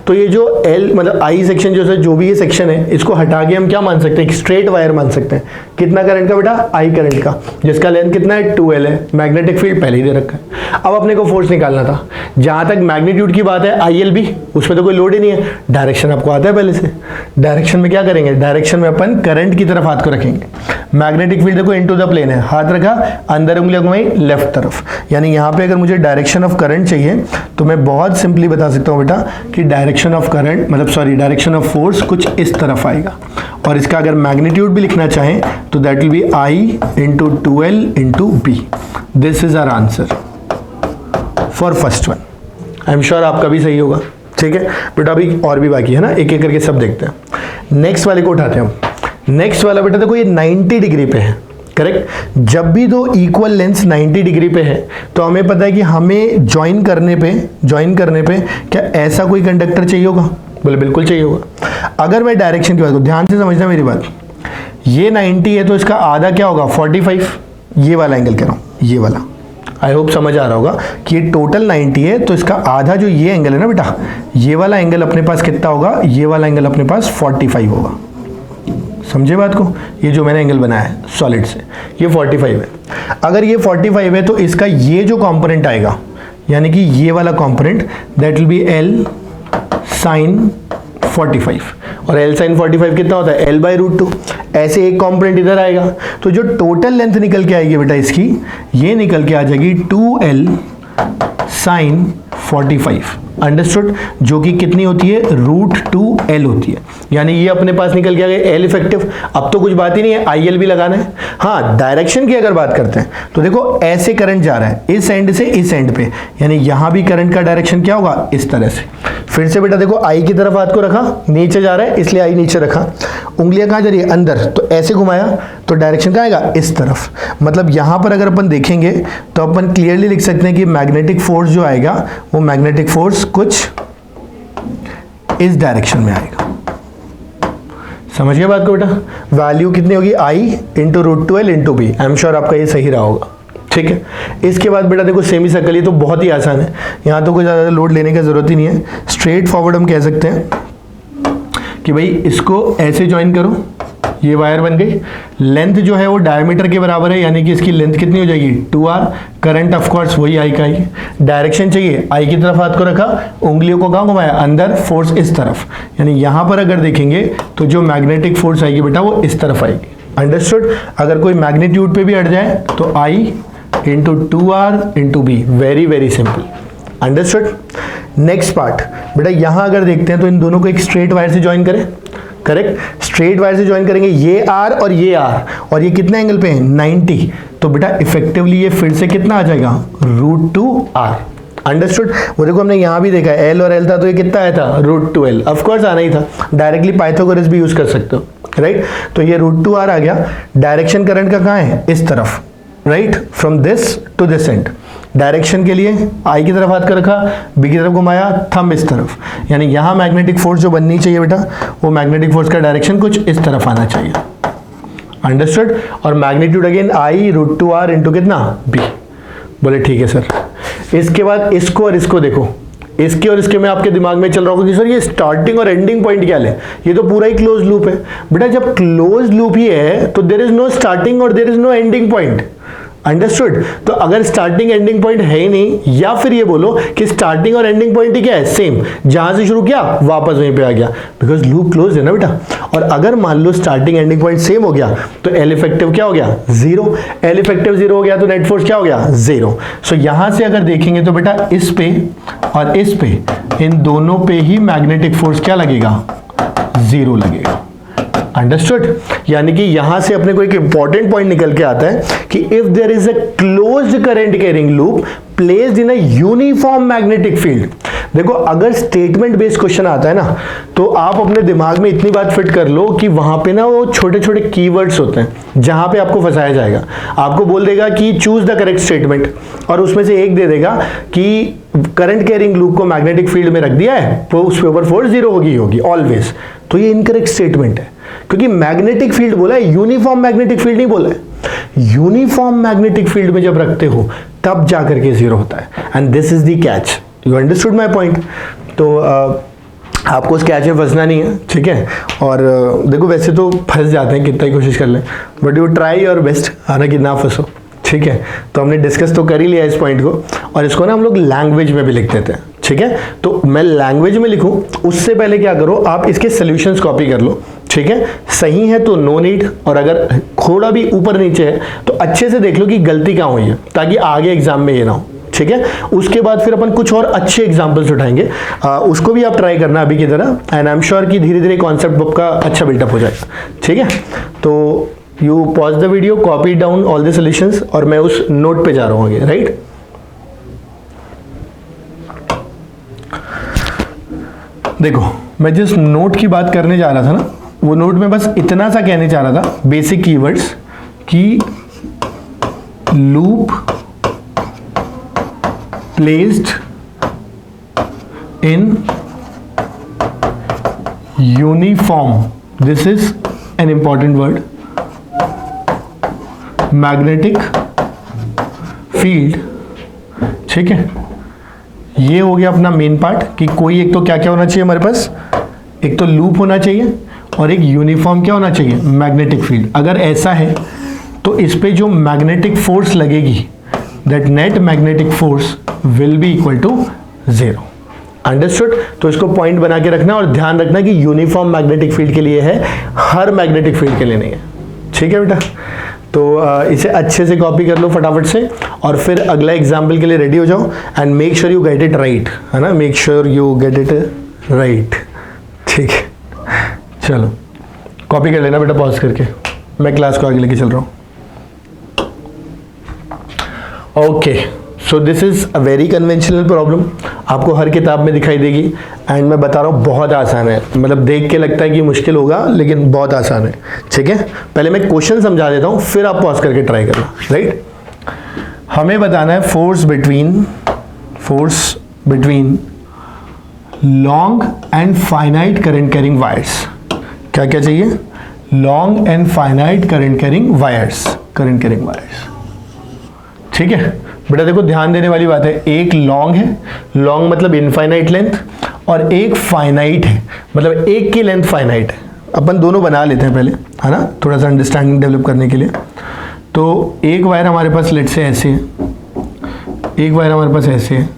तो ये जो L मतलब I सेक्शन जो भी ये सेक्शन है, इसको हटा के हम क्या मान सकते हैं, एक स्ट्रेट वायर मान सकते हैं। कितना करंट का बेटा, I करंट का, जिसका लेंथ कितना है, 2L है। मैग्नेटिक फील्ड पहले ही दे रखा है। अब अपने को फोर्स निकालना था। जहां तक मैग्नीट्यूड की बात है, ILB, उसमें तो कोई लोड ही नहीं है। डायरेक्शन आपको आता है पहले से। डायरेक्शन में क्या करेंगे, डायरेक्शन में अपन करंट की तरफ हाथ को रखेंगे। मैग्नेटिक फील्ड देखो इनटू द प्लेन है, हाथ रखा अंदर उंगलियां घुमाई लेफ्ट तरफ, यानी यहाँ पे अगर मुझे डायरेक्शन ऑफ करंट चाहिए तो मैं बहुत सिंपली बता सकता हूँ बेटा कि डायरेक्शन ऑफ करंट मतलब सॉरी डायरेक्शन ऑफ फोर्स कुछ इस तरफ आएगा, और इसका अगर मैग्नीट्यूड भी लिखना चाहें तो that will be I into 2L into B. This is our answer for first one. I am sure आपका भी सही होगा, ठीक है बेटा। अभी और भी बाकी है ना, एक एक करके सब देखते हैं। नेक्स्ट वाले को उठाते हैं हम। नेक्स्ट वाला बेटा देखो ये 90 डिग्री पे है, करेक्ट। जब भी दो इक्वल लेंथ 90 डिग्री पे है तो हमें पता है कि हमें ज्वाइन करने पे क्या ऐसा कोई कंडक्टर चाहिए होगा? बोले बिल्कुल चाहिए होगा। अगर मैं डायरेक्शन की बात करूं, ध्यान से समझना मेरी बात, ये 90 है तो इसका आधा क्या होगा? 45। ये वाला एंगल कह रहा हूं, ये वाला। आई होप समझ आ रहा होगा कि ये टोटल 90 है तो इसका आधा जो ये एंगल है ना बेटा, ये वाला एंगल अपने पास कितना होगा? ये वाला एंगल अपने पास 45 होगा। समझे बात को? ये जो मैंने एंगल बनाया है सॉलिड से, ये 45 है। अगर ये 45 है तो इसका ये जो कंपोनेंट आएगा, यानी कि ये वाला component, that will B L sin 45, और L sin 45 कितना होता है? L/√2। ऐसे एक कंपोनेंट इधर आएगा तो जो टोटल लेंथ निकल के आएगी बेटा इसकी, ये निकल के आ जाएगी 2L sin 45। अंडरस्टूड? जो कि कितनी होती है? √2L होती है। यानी ये अपने पास निकल के आ गया L इफेक्टिव। अब तो कुछ बात ही नहीं है, IL भी लगाना है। हाँ, डायरेक्शन की अगर बात करते हैं तो देखो ऐसे करंट जा रहा है इस एंड से इस एंड पे, यानी यहां भी करंट का डायरेक्शन क्या होगा? इस तरह से। फिर से बेटा देखो I की तरफ हाथ को रखा, नीचे जा रहा है इसलिए I नीचे रखा, उंगलियां कहां जा रही है? अंदर, तो ऐसे घुमाया तो डायरेक्शन कहां आएगा? इस तरफ। मतलब यहां पर अगर अपन देखेंगे तो अपन क्लियरली लिख सकते हैं कि मैग्नेटिक फोर्स जो आएगा वो मैग्नेटिक फोर्स कुछ इस डायरेक्शन में आएगा। समझिए बात को बेटा? वैल्यू कितनी होगी? I into √2L into B. I am sure आपका ये सही रहा होगा, ठीक है। इसके बाद बेटा देखो सेमी सर्कल, ये तो बहुत ही आसान है, यहाँ तो कोई ज़्यादा लोड लेने की जरूरत ही नहीं है। स्ट्रेट फॉरवर्ड हम कह सकते हैं कि भाई इसको ऐसे ज्वाइन करो, ये वायर बन गई। लेंथ जो है वो डायमीटर के बराबर है, यानी कि इसकी लेंथ कितनी हो जाएगी? 2R। करंट ऑफ कोर्स वही I का ही। डायरेक्शन चाहिए, I की तरफ हाथ को रखा, उंगलियों को कहाँ घुमाया? अंदर, फोर्स इस तरफ। यानी यहाँ पर अगर देखेंगे तो जो मैग्नेटिक फोर्स आएगी बेटा वो इस तरफ आएगी। अंडरस्टूड? अगर कोई मैग्नीट्यूड पे भी अट जाए तो I into 2R into B. Very very simple. Understood? Next part बेटा, यहां अगर देखते हैं तो इन दोनों को एक स्ट्रेट वायर से ज्वाइन करें, करेक्ट। स्ट्रेट वायर से ज्वाइन करेंगे, ये R और ये R, और ये कितने एंगल पे है? 90। तो बेटा इफेक्टिवली ये फिर से कितना आ जाएगा? √2R। अंडरस्टूड? वो देखो हमने यहां भी देखा L और L था तो ये कितना आया था? √2L। ऑफ कोर्स आना ही था, डायरेक्टली पाइथागोरस भी यूज कर सकते हो, राइट। तो ये √2R आ गया। डायरेक्शन करंट का कहां है? इस तरफ, right, from this to this end. Direction के लिए I की तरफ हाथ कर रखा, B की तरफ घुमाया, थंब इस तरफ। यानी यहां मैग्नेटिक फोर्स जो बननी चाहिए बेटा, वो मैग्नेटिक फोर्स का डायरेक्शन कुछ इस तरफ आना चाहिए। अंडरस्टूड? और magnitude again I √2R into कितना? B। बोले ठीक है सर। इसके बाद इसको और इसको देखो, इसके और इसके में आपके दिमाग में चल रहा होगा कि सर ये स्टार्टिंग और एंडिंग पॉइंट क्या ले? ये तो पूरा ही क्लोज लूप है। बेटा जब क्लोज लूप ही है तो देयर इज नो स्टार्टिंग और there is no ending point. Understood? तो अगर स्टार्टिंग एंडिंग पॉइंट है ही नहीं, या फिर ये बोलो कि स्टार्टिंग और एंडिंग पॉइंट ही क्या है? सेम। जहां से शुरू किया वापस वहीं पे आ गया, बिकॉज लूप क्लोज है ना बेटा। और अगर मान लो स्टार्टिंग एंडिंग पॉइंट सेम हो गया तो L इफेक्टिव क्या हो गया? 0। L इफेक्टिव 0 हो गया तो नेट फोर्स क्या हो गया? 0। सो यहां से अगर देखेंगे तो बेटा इस पे और इस पे, इन दोनों पे ही मैग्नेटिक फोर्स क्या लगेगा? 0 लगेगा। अंडरस्टूड? यानी कि यहां से अपने को एक इंपॉर्टेंट पॉइंट निकल के आता है कि if there is a closed current carrying loop placed in a uniform magnetic field. देखो अगर स्टेटमेंट बेस्ड क्वेश्चन आता है ना, तो आप अपने दिमाग में इतनी बात फिट कर लो कि वहां पे ना वो छोटे छोटे कीवर्ड्स होते हैं जहां पे आपको फंसाया जाएगा। आपको बोल देगा कि चूज द करेक्ट स्टेटमेंट, और उसमें से एक दे देगा कि करंट कैरिंग लूप को मैग्नेटिक फील्ड में रख दिया है तो उस पे ऊपर फोर्स 0 होगी ऑलवेज। तो ये इनकरेक्ट स्टेटमेंट है, क्योंकि मैग्नेटिक फील्ड बोला है, यूनिफॉर्म मैग्नेटिक फील्ड नहीं बोला है। यूनिफॉर्म मैग्नेटिक फील्ड में जब रखते हो तब जाकर के 0 होता है, and this is the catch. You understood my point? तो आपको उस कैच में फंसना नहीं है, ठीक है। और देखो वैसे तो फंस जाते हैं कितना ही कोशिश कर लें, but you try your best आना कि ना फंसो, ठीक है। तो हमने डिस्कस तो कर ही लिया इस पॉइंट को, और इसको ना हम लोग लैंग्वेज में भी लिख देते हैं, ठीक है। तो मैं लैंग्वेज में लिखूं उससे पहले क्या करो, आप इसके सॉल्यूशंस कॉपी कर लो, ठीक है, सही है तो नो नीड, और अगर थोड़ा भी ऊपर नीचे है तो अच्छे से देख लो कि गलती कहाँ हुई है, ताकि आगे एग्जाम में ये ना हो। ठीक है, उसके बाद फिर अपन कुछ और अच्छे एग्जाम्पल्स उठाएंगे, उसको भी आप ट्राई करना अभी की तरह, एंड आई एम श्योर कि धीरे धीरे कॉन्सेप्ट बुक का अच्छा बिल्डअप हो जाएगा। ठीक है, तो you pause the video, copy down all the solutions, और मैं उस नोट पे जा रहा हूँ आगे, राइट। देखो, मैं जिस नोट की बात करने जा रहा था ना, वो नोट में बस इतना सा कहने चाह रहा था, बेसिक कीवर्ड्स कि loop placed in uniform, this is an important word, magnetic field. ठीक है, ये हो गया अपना मेन पार्ट कि कोई एक तो क्या क्या होना चाहिए हमारे पास, एक तो लूप होना चाहिए और एक यूनिफॉर्म क्या होना चाहिए, मैग्नेटिक फील्ड। अगर ऐसा है तो इस पे जो मैग्नेटिक फोर्स लगेगी, that net magnetic force will be equal to 0। Understood. तो इसको पॉइंट बना के रखना और ध्यान रखना कि यूनिफॉर्म मैग्नेटिक फील्ड के लिए है, हर मैग्नेटिक फील्ड के लिए नहीं है। ठीक है बेटा, तो इसे अच्छे से कॉपी कर लो फटाफट से, और फिर अगला एग्जाम्पल के लिए रेडी हो जाओ, and make sure you get it right, है ना, make sure you get it right. ठीक है, चलो कॉपी कर लेना बेटा पॉज करके, मैं क्लास को आगे लेके चल रहा हूँ। Okay, so this is a very conventional problem, आपको हर किताब में दिखाई देगी, एंड मैं बता रहा हूँ बहुत आसान है, मतलब देख के लगता है कि मुश्किल होगा लेकिन बहुत आसान है। ठीक है, पहले मैं क्वेश्चन समझा देता हूँ, फिर आप पॉज करके ट्राई करना, राइट। हमें बताना है force between long and finite current carrying wires. क्या क्या चाहिए, long and finite current carrying wires. ठीक है बेटा, देखो ध्यान देने वाली बात है, एक लॉन्ग है, लॉन्ग मतलब इनफाइनाइट लेंथ, और एक फाइनाइट है, मतलब एक की लेंथ फाइनाइट है। अपन दोनों बना लेते हैं पहले, है ना, थोड़ा सा अंडरस्टैंडिंग डेवलप करने के लिए। तो एक वायर हमारे पास लेट से ऐसे है, एक वायर हमारे पास ऐसे है।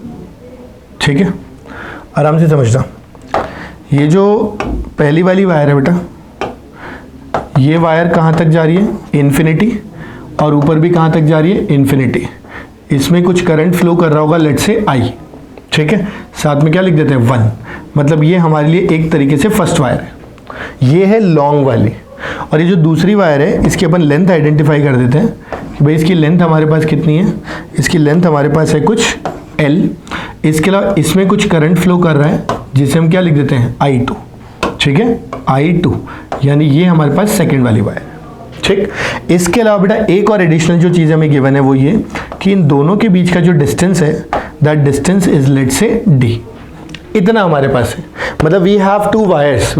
ठीक है, आराम से समझना, ये जो पहली वाली वायर है बेटा, ये वायर कहाँ तक जा रही है, इन्फिनिटी, और ऊपर भी कहाँ तक जा रही है, इन्फिनिटी। इसमें कुछ करंट फ्लो कर रहा होगा लेट से आई। ठीक है, साथ में क्या लिख देते हैं 1, मतलब ये हमारे लिए एक तरीके से फर्स्ट वायर है, ये है लॉन्ग वाली। और ये जो दूसरी वायर है, इसकी अपन लेंथ आइडेंटिफाई कर देते हैं कि भाई इसकी लेंथ हमारे पास कितनी है, इसकी लेंथ हमारे पास है कुछ L। इसके अलावा इसमें कुछ करंट फ्लो कर रहा है जिसे हम क्या लिख देते हैं I2। ठीक है, I2, यानी ये हमारे पास सेकेंड वाली वायर है। ठीक, इसके अलावा बेटा एक और एडिशनल जो चीज़ हमें गिवन है वो ये कि इन दोनों के बीच का जो डिस्टेंस है, दैट डिस्टेंस इज लेट से D। इतना हमारे पास है, मतलब वी हैव टू वायर्स,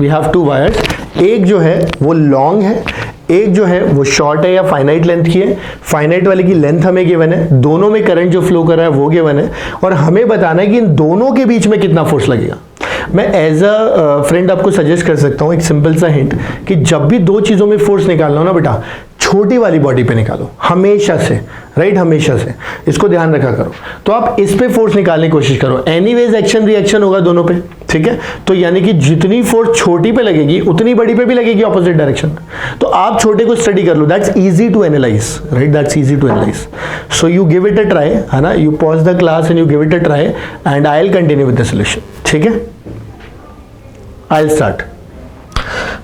एक जो है वो लॉन्ग है, एक जो है वो शॉर्ट है या फाइनाइट लेंथ की है। फाइनाइट वाले की लेंथ हमें गिवन है, दोनों में करंट जो फ्लो कर रहा है वो गिवन है, और हमें बताना है कि इन दोनों के बीच में कितना फोर्स लगेगा। मैं एज अ फ्रेंड आपको सजेस्ट कर सकता हूँ एक सिंपल सा हिंट, कि जब भी दो चीज़ों में फोर्स निकालना हो ना बेटा, छोटी वाली बॉडी पे निकालो हमेशा से, राइट, हमेशा से, इसको ध्यान रखा करो। तो आप इस पे फोर्स निकालने की कोशिश करो, एनीवेज एक्शन रिएक्शन होगा दोनों पे। ठीक है, तो यानी कि जितनी फोर्स छोटी पे लगेगी उतनी बड़ी पे भी लगेगी ऑपोजिट डायरेक्शन। तो आप छोटे को स्टडी कर लो, that's easy to analyse, right, that's easy to analyse. So you give it a try, है ना, you pause the class and you give it a try, and I will continue with the solution. ठीक है, I will start.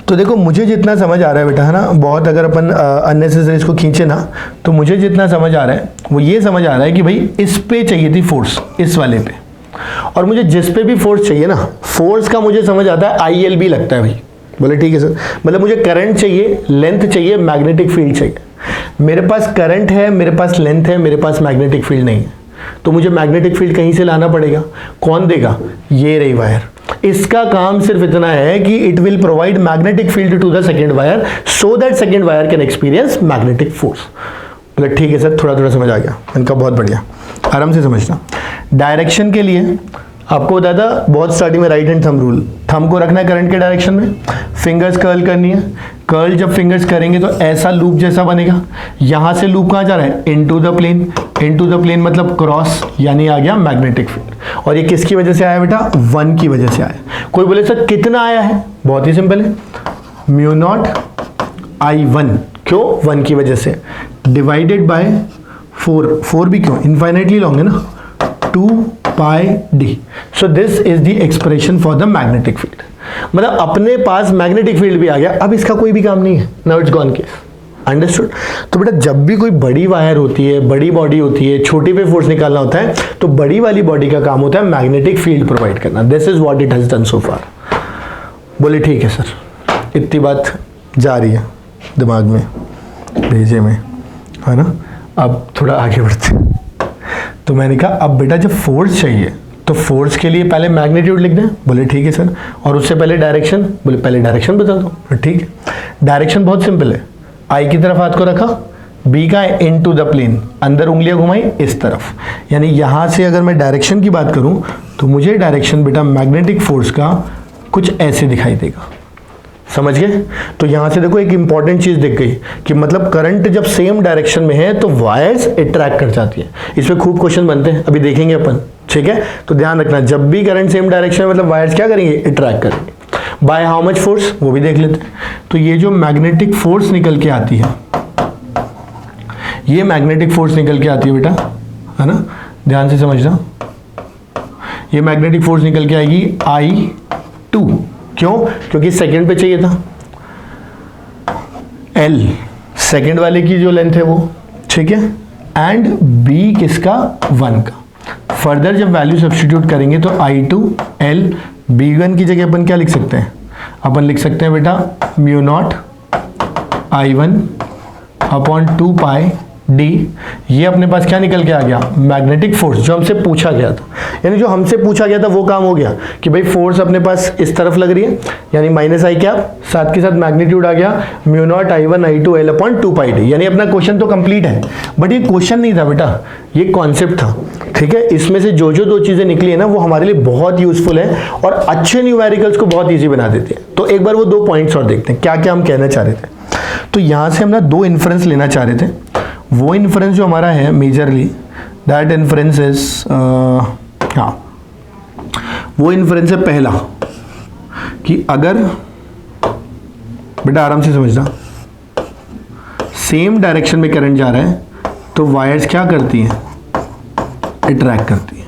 तो देखो, मुझे जितना समझ आ रहा है बेटा, है ना, बहुत अगर अपन अननेसेसरी इसको खींचे ना, तो मुझे जितना समझ आ रहा है वो ये समझ आ रहा है कि भाई इस पे चाहिए थी फोर्स, इस वाले पे, और मुझे जिस पे भी फोर्स चाहिए ना, फोर्स का मुझे समझ आता है ILB लगता है भाई। बोले ठीक है सर, मतलब मुझे करंट चाहिए, लेंथ चाहिए, मैग्नेटिक फील्ड चाहिए। मेरे पास करंट है, मेरे पास लेंथ है, मेरे पास मैग्नेटिक फील्ड नहीं है, तो मुझे मैग्नेटिक फील्ड कहीं से लाना पड़ेगा। कौन देगा, ये रही वायर। इसका काम सिर्फ इतना है कि it will provide magnetic field to the second wire, so that second wire can experience magnetic force. बोले ठीक है सर, थोड़ा थोड़ा समझ आ गया, इनका बहुत बढ़िया, आराम से समझना। डायरेक्शन के लिए आपको बताया था बहुत स्टार्टिंग में, right hand thumb rule, thumb को रखना है करंट के डायरेक्शन में, फिंगर्स कर्ल करनी है। कर्ल जब फिंगर्स करेंगे तो ऐसा लूप जैसा बनेगा। यहां से लूप कहां जा रहा है, into the plane, into the plane मतलब क्रॉस, यानी आ गया मैग्नेटिक फील्ड। और ये किसकी वजह से आया बेटा, 1 की वजह से आया। कोई बोले सर कितना आया है, बहुत ही सिंपल है, म्यू नॉट I1, क्यों? 1 की वजह से, डिवाइडेड बाय 4 भी क्यों? इनफाइनाइटली लॉन्ग है ना, 2 pi D. So this is the expression for the magnetic field. मतलब अपने पास मैग्नेटिक फील्ड भी आ गया, अब इसका कोई भी काम नहीं है. Now it's gone case. Understood? तो बेटा जब भी कोई बड़ी वायर होती है, बड़ी बॉडी होती है, छोटी पे फोर्स निकालना होता है, तो बड़ी वाली बॉडी का काम होता है मैग्नेटिक फील्ड प्रोवाइड करना. This is what it has done so far. बोले ठीक है सर, इतनी बात जा रही है दिमाग में, भेजे में, है ना. अब थोड़ा आगे बढ़ते हैं. तो मैंने कहा अब बेटा जब फोर्स चाहिए तो फोर्स के लिए पहले मैग्नीट्यूड लिख दें. बोले ठीक है सर. और उससे पहले डायरेक्शन. बोले पहले डायरेक्शन बता दो. ठीक है. डायरेक्शन बहुत सिंपल है. आई की तरफ हाथ को रखा, बी का इनटू द प्लेन, अंदर उंगलियां घुमाई इस तरफ. यानी यहां से अगर मैं डायरेक्शन की बात करूं तो मुझे डायरेक्शन बेटा मैग्नेटिक फोर्स का कुछ ऐसे दिखाई देगा. समझ गए? तो यहां से देखो एक इंपॉर्टेंट चीज दिख गई कि मतलब करंट जब सेम डायरेक्शन में है तो वायर्स अट्रैक्ट कर जाती है. इस पे खूब क्वेश्चन बनते हैं, अभी देखेंगे अपन. ठीक है. तो ध्यान रखना, जब भी करंट सेम डायरेक्शन में मतलब वायर्स क्या करेंगे? अट्रैक्ट करेंगे. बाय हाउ मच फोर्स, वो भी देख लेते हैं. तो ये जो मैग्नेटिक फोर्स निकल के आती है, ये मैग्नेटिक फोर्स निकल के आती है बेटा, है ना. ध्यान से समझना. ये मैग्नेटिक फोर्स निकल के आएगी I2. क्यों? क्योंकि सेकंड पे चाहिए था. L सेकंड वाले की जो लेंथ है वो. ठीक है. एंड B किसका? 1 का. फर्दर जब वैल्यू सब्स्टिट्यूट करेंगे तो I2 L B1 की जगह अपन क्या लिख सकते हैं? अपन लिख सकते हैं बेटा mu naught I1 upon 2 pi D. ये अपने पास क्या निकल के आ गया? मैग्नेटिक फोर्स, जो हमसे पूछा गया था. यानी जो हमसे पूछा गया था वो काम हो गया कि भाई फोर्स अपने पास इस तरफ लग रही है, यानी माइनस आई कैप, साथ के साथ मैग्नीट्यूड आ गया mu naught I1 I2 L upon 2 pi D. यानी अपना क्वेश्चन तो कंप्लीट है. बट ये क्वेश्चन नहीं था बेटा, ये कॉन्सेप्ट था. ठीक है. इसमें से जो जो दो चीजें निकली है ना, वो हमारे लिए बहुत यूजफुल है और अच्छे न्यूमेरिकल्स को बहुत ईजी बना देते हैं. तो एक बार वो 2 पॉइंट्स और देखते हैं क्या क्या हम कहना चाह रहे थे. तो यहां से हम ना 2 इन्फ्रेंस लेना चाह रहे थे. वो इन्फ्रेंस जो हमारा है मेजरली, दैट इन्फ्रेंस इज, हाँ, वो इन्फ्रेंस है पहला कि अगर बेटा आराम से समझना, सेम डायरेक्शन में करंट जा रहा है तो वायर्स क्या करती हैं? अट्रैक्ट करती हैं.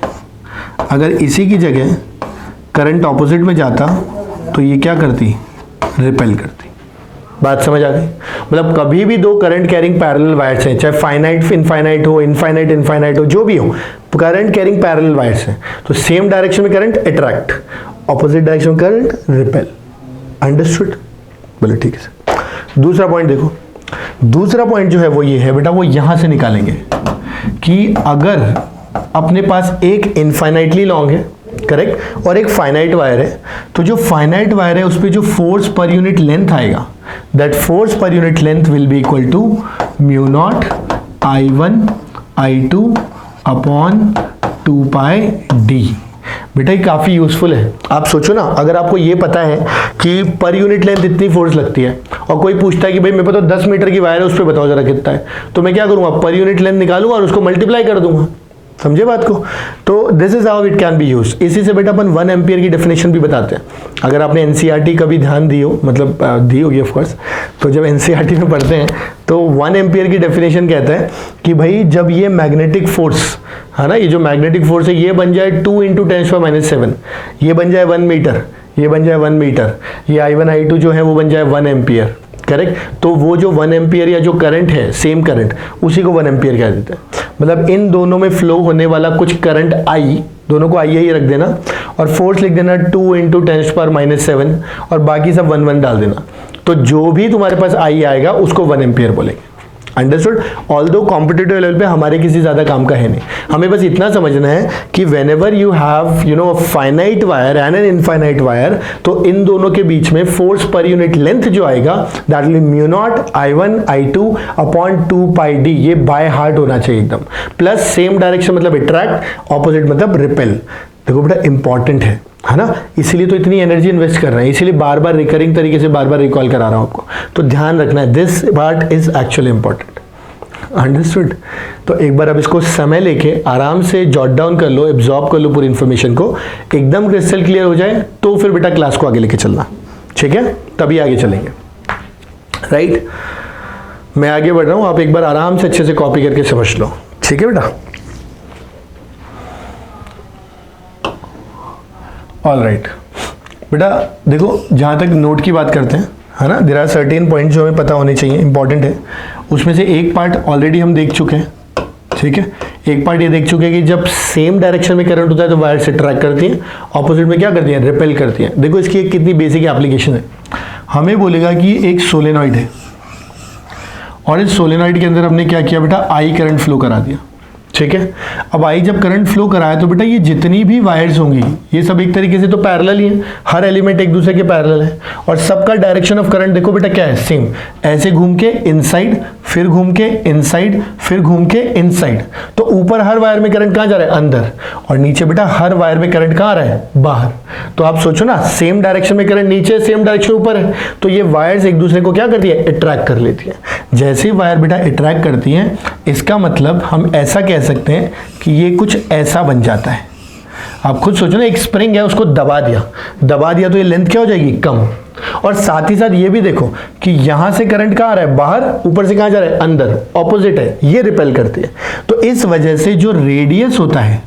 अगर इसी की जगह करंट ऑपोजिट में जाता तो ये क्या करती? रिपेल करती. बात समझ आ गई? मतलब कभी भी 2 करंट कैरिंग पैरेलल वायर्स हैं, चाहे फाइनाइट इनफाइनाइट हो, इनफाइनाइट इनफाइनाइट हो, जो भी हो, करंट कैरिंग पैरेलल वायर्स हैं, तो सेम डायरेक्शन में करंट अट्रैक्ट, ऑपोजिट डायरेक्शन में करंट रिपेल. अंडरस्टूड? बोले ठीक है सर. दूसरा पॉइंट देखो. दूसरा पॉइंट जो है वो ये है बेटा, वो यहां से निकालेंगे कि अगर अपने पास एक इनफाइनाइटली लॉन्ग है, करेक्ट, और एक फाइनाइट वायर है, तो जो फाइनाइट वायर है उस पर जो फोर्स पर यूनिट लेंथ आएगा, that force per unit length will be equal to mu naught I1 I2 upon 2 pi d. बेटा ये काफी यूजफुल है. आप सोचो ना, अगर आपको ये पता है कि पर यूनिट लेंथ इतनी फोर्स लगती है और कोई पूछता है कि भाई मेरे पास तो 10 मीटर की वायर है, उस पर बताओ जरा कितना है, तो मैं क्या करूंगा? पर यूनिट लेंथ निकालूंगा और उसको मल्टीप्लाई कर दूंगा. समझे बात को? तो this is how it can be use. इसी से बेटा अपन 1 एम्पियर की डेफिनेशन भी बताते हैं. अगर आपने एनसीईआरटी का भी ध्यान दी हो, मतलब दी होगी ऑफ कोर्स, तो जब एनसीईआरटी में पढ़ते हैं तो 1 एम्पियर की डेफिनेशन कहता है कि भाई जब ये मैग्नेटिक फोर्स है ना, ये जो मैग्नेटिक फोर्स है ये बन जाए 2 × 10⁻⁷, ये बन जाए 1 मीटर, ये बन जाए 1 मीटर, ये I1 I2 जो है वो बन जाए 1 एम्पियर. करेक्ट. तो वो जो 1 एम्पियर या जो करंट है, सेम करंट, उसी को 1 एम्पियर कह देते हैं. मतलब इन दोनों में फ्लो होने वाला कुछ करंट I, दोनों को I ही रख देना और फोर्स लिख देना 2 × 10⁻⁷ और बाकी सब 1 1 डाल देना. तो जो भी तुम्हारे पास I आएगा उसको 1 एम्पियर बोलेंगे. अंडरस्टूड? ऑल्दो कॉम्पिटिटिव लेवल पे हमारे किसी ज्यादा काम का है नहीं. हमें बस इतना समझना है कि whenever you have you know finite wire and an infinite wire, तो इन दोनों के बीच में फोर्स पर यूनिट लेंथ जो आएगा that will mu naught I1 I2 upon 2 pi D. ये बाय हार्ट होना चाहिए एकदम. प्लस सेम डायरेक्शन मतलब अट्रैक्ट, ऑपोजिट मतलब रिपेल. देखो बेटा इंपॉर्टेंट है ना, इसीलिए तो इतनी एनर्जी इन्वेस्ट कर रहे हैं, इसीलिए बार बार रिकरिंग तरीके से बार बार रिकॉल करा रहा हूं आपको. तो ध्यान रखना है, this part is actually important. Understood? तो एक बार अब इसको समय लेके आराम से जॉट डाउन कर लो, एब्जॉर्ब कर लो पूरी इंफॉर्मेशन को, एकदम क्रिस्टल क्लियर हो जाए तो फिर बेटा क्लास को आगे लेके चलना. ठीक है? तभी आगे चलेंगे. राइट। मैं आगे बढ़ रहा हूं, आप एक बार आराम से अच्छे से कॉपी करके समझ लो, ठीक है बेटा। ऑल राइट बेटा, देखो जहां तक नोट की बात करते हैं, है ना, देयर आर सर्टेन पॉइंट जो हमें पता होने चाहिए, इंपॉर्टेंट है। उसमें से एक पार्ट ऑलरेडी हम देख चुके हैं, ठीक है। एक पार्ट ये देख चुके हैं कि जब सेम डायरेक्शन में करंट होता है तो वायर से ट्रैक करती है, ऑपोजिट में क्या करती है, रिपेल करती है। देखो इसकी एक कितनी बेसिक एप्लीकेशन है। हमें बोलेगा कि एक सोलेनॉइड है और इस सोलेनॉइड के अंदर हमने क्या किया बेटा, आई करंट फ्लो करा दिया, ठीक है। अब आई जब करंट फ्लो कराया तो बेटा ये जितनी भी वायर्स होंगी ये सब एक तरीके से तो पैरेलल ही है, हर एलिमेंट एक दूसरे के पैरेलल है, और सबका डायरेक्शन ऑफ करंट देखो बेटा क्या है, सेम। ऐसे घूम के इनसाइड, फिर घूम के इनसाइड, फिर घूम के इनसाइड। तो ऊपर हर वायर में करंट कहाँ जा रहा है, अंदर, और नीचे बेटा हर वायर में करंट कहाँ आ रहा है, बाहर। तो आप सोचो ना, सेम डायरेक्शन में करंट नीचे, सेम डायरेक्शन ऊपर है, तो ये वायर्स एक दूसरे को क्या करती है, अट्रैक्ट कर लेती है। जैसे ही वायर बेटा अट्रैक्ट करती है, इसका मतलब हम ऐसा कह सकते हैं कि ये कुछ ऐसा बन जाता है। आप खुद सोचो ना, एक स्प्रिंग है, उसको दबा दिया तो ये लेंथ क्या हो जाएगी, कम। और साथ ही साथ ये भी देखो कि यहां से करंट कहां आ रहा है, बाहर, ऊपर से कहां जा रहा है, अंदर, ऑपोजिट है, ये रिपेल करती है। तो इस वजह से जो रेडियस होता है,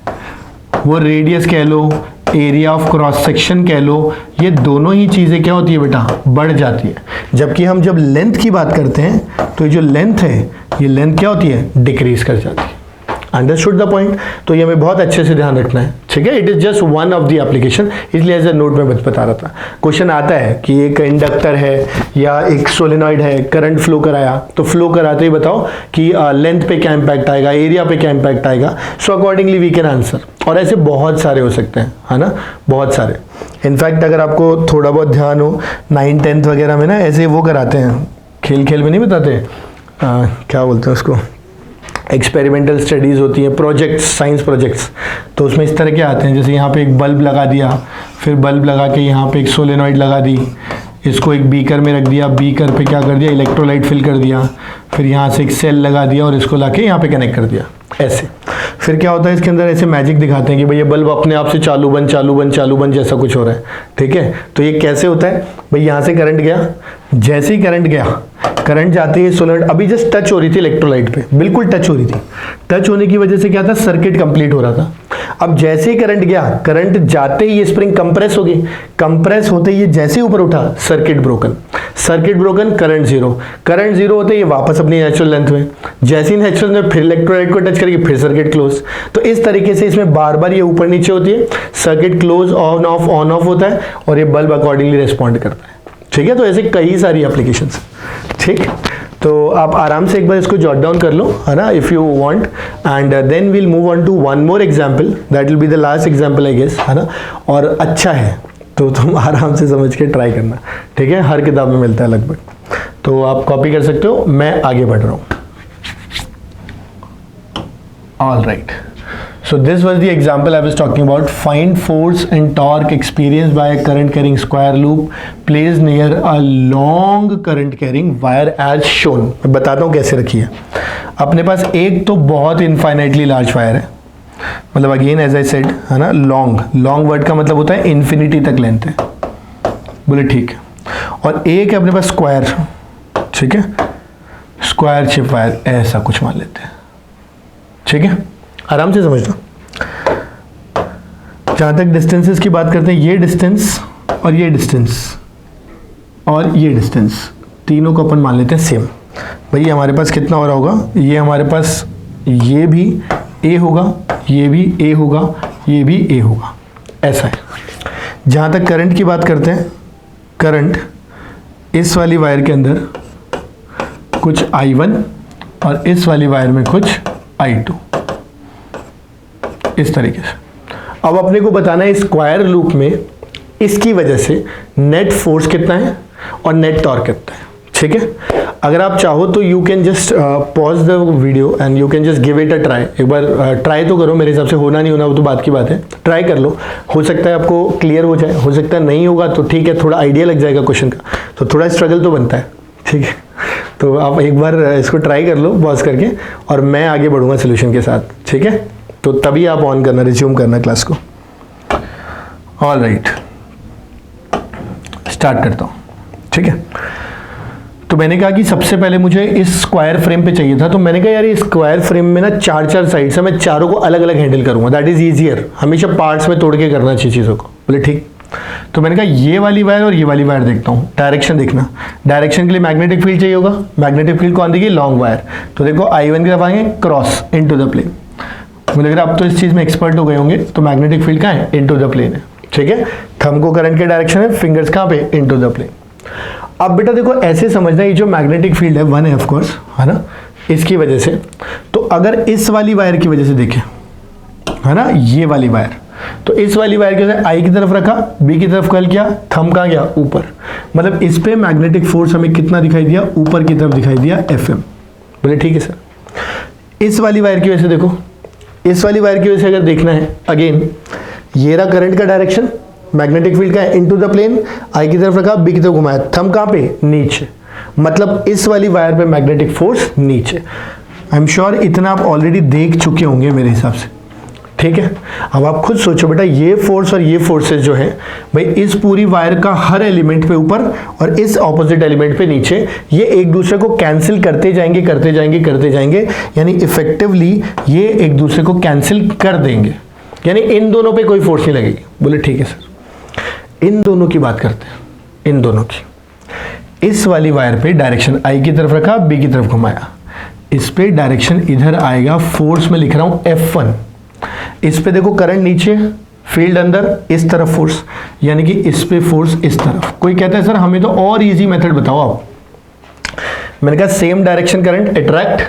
वो रेडियस कह लो, एरिया ऑफ क्रॉस सेक्शन कह लो, ये दोनों ही चीजें क्या होती है बेटा, बढ़ जाती है। जबकि हम जब लेंथ की बात करते हैं तो ये जो लेंथ है, ये लेंथ क्या होती है, डिक्रीज कर जाती है। Understood the point. तो ये हमें बहुत अच्छे से ध्यान रखना है, ठीक है। It is just one of the application, इसलिए एज ए नोट में बता रहा था। क्वेश्चन आता है कि एक इंडक्टर है या एक सोलेनॉइड है, करंट फ्लो कराया, तो फ्लो कराते ही बताओ कि लेंथ पे क्या इंपैक्ट आएगा, एरिया पे क्या इंपैक्ट आएगा। So accordingly we can answer. और ऐसे बहुत सारे हो सकते हैं, है ना, बहुत सारे। इनफैक्ट अगर आपको थोड़ा बहुत ध्यान हो, 9th 10th वगैरह में ना ऐसे वो कराते हैं, खेल में नहीं बताते, क्या बोलते हैं उसको, एक्सपेरिमेंटल स्टडीज़ होती हैं, प्रोजेक्ट्स, साइंस प्रोजेक्ट्स। तो उसमें इस तरह के आते हैं, जैसे यहाँ पे एक बल्ब लगा दिया, फिर बल्ब लगा के यहाँ पे एक सोलेनॉइड लगा दी, इसको एक बीकर में रख दिया, बीकर पे क्या कर दिया, इलेक्ट्रोलाइट फिल कर दिया, फिर यहाँ से एक सेल लगा दिया और इसको लाके यहाँ पे कनेक्ट कर दिया, ऐसे। फिर क्या होता है, इसके अंदर ऐसे मैजिक दिखाते हैं कि भाई ये बल्ब अपने आप से चालू बंद जैसा कुछ हो रहा है, ठीक है। तो ये कैसे होता है भाई, यहाँ से करंट गया, जैसे ही करंट गया, करंट जाते ही सोलेनॉइड अभी जस्ट टच हो रही थी इलेक्ट्रोलाइट पे, बिल्कुल टच हो रही थी। टच होने की वजह से क्या था, सर्किट कंप्लीट हो रहा था। अब जैसे ही करंट गया, करंट जाते ही ये स्प्रिंग कंप्रेस हो गई, कंप्रेस होते ही ये जैसे ही ऊपर उठा, सर्किट ब्रोकन, करंट जीरो होते ही ये वापस अपनी नेचुरल लेंथ में, जैसे ही नेचुरल में फिर इलेक्ट्रोलाइट को टच करेगी, फिर सर्किट क्लोज। तो इस तरीके से इसमें बार बार ये ऊपर नीचे होती है, सर्किट क्लोज ऑन ऑफ होता है और ये बल्ब अकॉर्डिंगली रिस्पॉन्ड करता है, ठीक है। तो ऐसे कई सारी एप्लीकेशंस, ठीक। तो आप आराम से एक बार इसको जॉट डाउन कर लो, है ना, if you want, and then we'll move on to one more example, that will be the last example I guess, है ना। और अच्छा है तो तुम आराम से समझ के ट्राई करना, ठीक है। हर किताब में मिलता है लगभग, तो आप कॉपी कर सकते हो। मैं आगे बढ़ रहा हूँ। All right, so this was the example I was talking about. Find force and torque experienced by a current carrying square loop placed near a long current carrying wire as shown. मैं बताता हूँ कैसे रखी है। अपने पास एक तो बहुत इनफाइनाइटली लार्ज वायर है, मतलब अगेन एज आई सेड, है ना, लॉन्ग वर्ड का मतलब होता है इन्फिनिटी तक लेंथ है, बोले ठीक है। और एक है अपने पास स्क्वायर, ठीक है, स्क्वायर शिप वायर, ऐसा कुछ मान लेते हैं, ठीक है। आराम से समझना। जहां तक डिस्टेंसेस की बात करते हैं, ये डिस्टेंस और ये डिस्टेंस और ये डिस्टेंस, तीनों को अपन मान लेते हैं सेम। भाई हमारे पास कितना हो रहा होगा, ये हमारे पास ये भी ए होगा, ये भी ए होगा, ये भी ए होगा, ऐसा है। जहां तक करंट की बात करते हैं, करंट इस वाली वायर के अंदर कुछ I1 और इस वाली वायर में कुछ I2, इस तरीके से। अब अपने को बताना है स्क्वायर लूप में इसकी वजह से नेट फोर्स कितना है और नेट टॉर्क कितना है, ठीक है। अगर आप चाहो तो you can just pause the video and you can just give it a try. एक बार ट्राई तो करो, मेरे हिसाब से होना नहीं होना वो तो बात की बात है, ट्राई कर लो, हो सकता है आपको क्लियर हो जाए, हो सकता है नहीं होगा तो ठीक है, थोड़ा आइडिया लग जाएगा क्वेश्चन का, तो थोड़ा स्ट्रगल तो बनता है, ठीक है। तो आप एक बार इसको ट्राई कर लो पॉज करके, और मैं आगे बढ़ूंगा सोल्यूशन के साथ, ठीक है। तो तभी आप ऑन करना, रिज्यूम करना क्लास को। ऑल राइट, स्टार्ट करता हूँ, ठीक है। तो मैंने कहा कि सबसे पहले मुझे इस स्क्वायर फ्रेम पे चाहिए था, तो मैंने कहा यार ये स्क्वायर फ्रेम में ना 4 साइड से मैं चारों को अलग अलग हैंडल करूंगा, दैट इज ईजियर, हमेशा पार्ट्स में तोड़ के करना चाहिए चीज़ों को। बोले ठीक। तो मैंने कहा ये वाली वायर और ये वाली वायर देखता हूँ, डायरेक्शन देखना, डायरेक्शन के लिए मैग्नेटिक फील्ड चाहिए होगा, मैग्नेटिक फील्ड कौन देगी, लॉन्ग वायर। तो देखो I1 की तरफ आएंगे क्रॉस इनटू द प्लेन, मुझे लग रहा है अब तो इस चीज़ में एक्सपर्ट हो गए होंगे, तो मैग्नेटिक फील्ड कहाँ है, इनटू द प्लेन है, ठीक है। थंब को करंट के डायरेक्शन है, फिंगर्स कहाँ पे, इनटू द प्लेन। अब बेटा देखो ऐसे समझना, ये जो मैग्नेटिक फील्ड है 1 है ऑफ कोर्स, है ना, इसकी वजह से, तो अगर इस वाली वायर की वजह से देखें, है ना, ये वाली वायर, तो इस वाली वायर के साथ आई की तरफ रखा, बी की तरफ कल किया, थंब कहाँ गया, ऊपर, मतलब इस पे मैग्नेटिक फोर्स हमें कितना दिखाई दिया, ऊपर की तरफ दिखाई दिया FM। बोले ठीक है सर। इस वाली वायर की वजह से देखो, इस वाली वायर की वजह से अगर देखना है, अगेन ये रहा करंट का डायरेक्शन, मैग्नेटिक फील्ड का है इनटू द प्लेन, आई की तरफ रखा, बी की तरफ घुमाया, थंब कहाँ पे, नीचे, मतलब इस वाली वायर पे मैग्नेटिक फोर्स नीचे। आई एम श्योर इतना आप ऑलरेडी देख चुके होंगे मेरे हिसाब से, ठीक है। अब आप खुद सोचो बेटा, ये फोर्स और ये फोर्सेस जो है भाई, इस पूरी वायर का हर एलिमेंट पे ऊपर और इस ऑपोजिट एलिमेंट पे नीचे, ये एक दूसरे को कैंसिल करते जाएंगे करते जाएंगे करते जाएंगे, यानी इफेक्टिवली ये एक दूसरे को कैंसिल कर देंगे, यानी इन दोनों पे कोई फोर्स नहीं लगेगी। बोले ठीक है सर। इन दोनों की बात करते हैं, इन दोनों की। इस वाली वायर पे डायरेक्शन आई की तरफ रखा, बी की तरफ घुमाया, इस पे डायरेक्शन इधर आएगा, फोर्स में लिख रहा हूं F1। इस पे देखो करंट नीचे, फील्ड अंदर, इस तरफ फोर्स, यानी कि इस पे फोर्स इस तरफ। कोई कहता है सर हमें तो और इजी मेथड बताओ आप। मैंने कहा same direction current attract,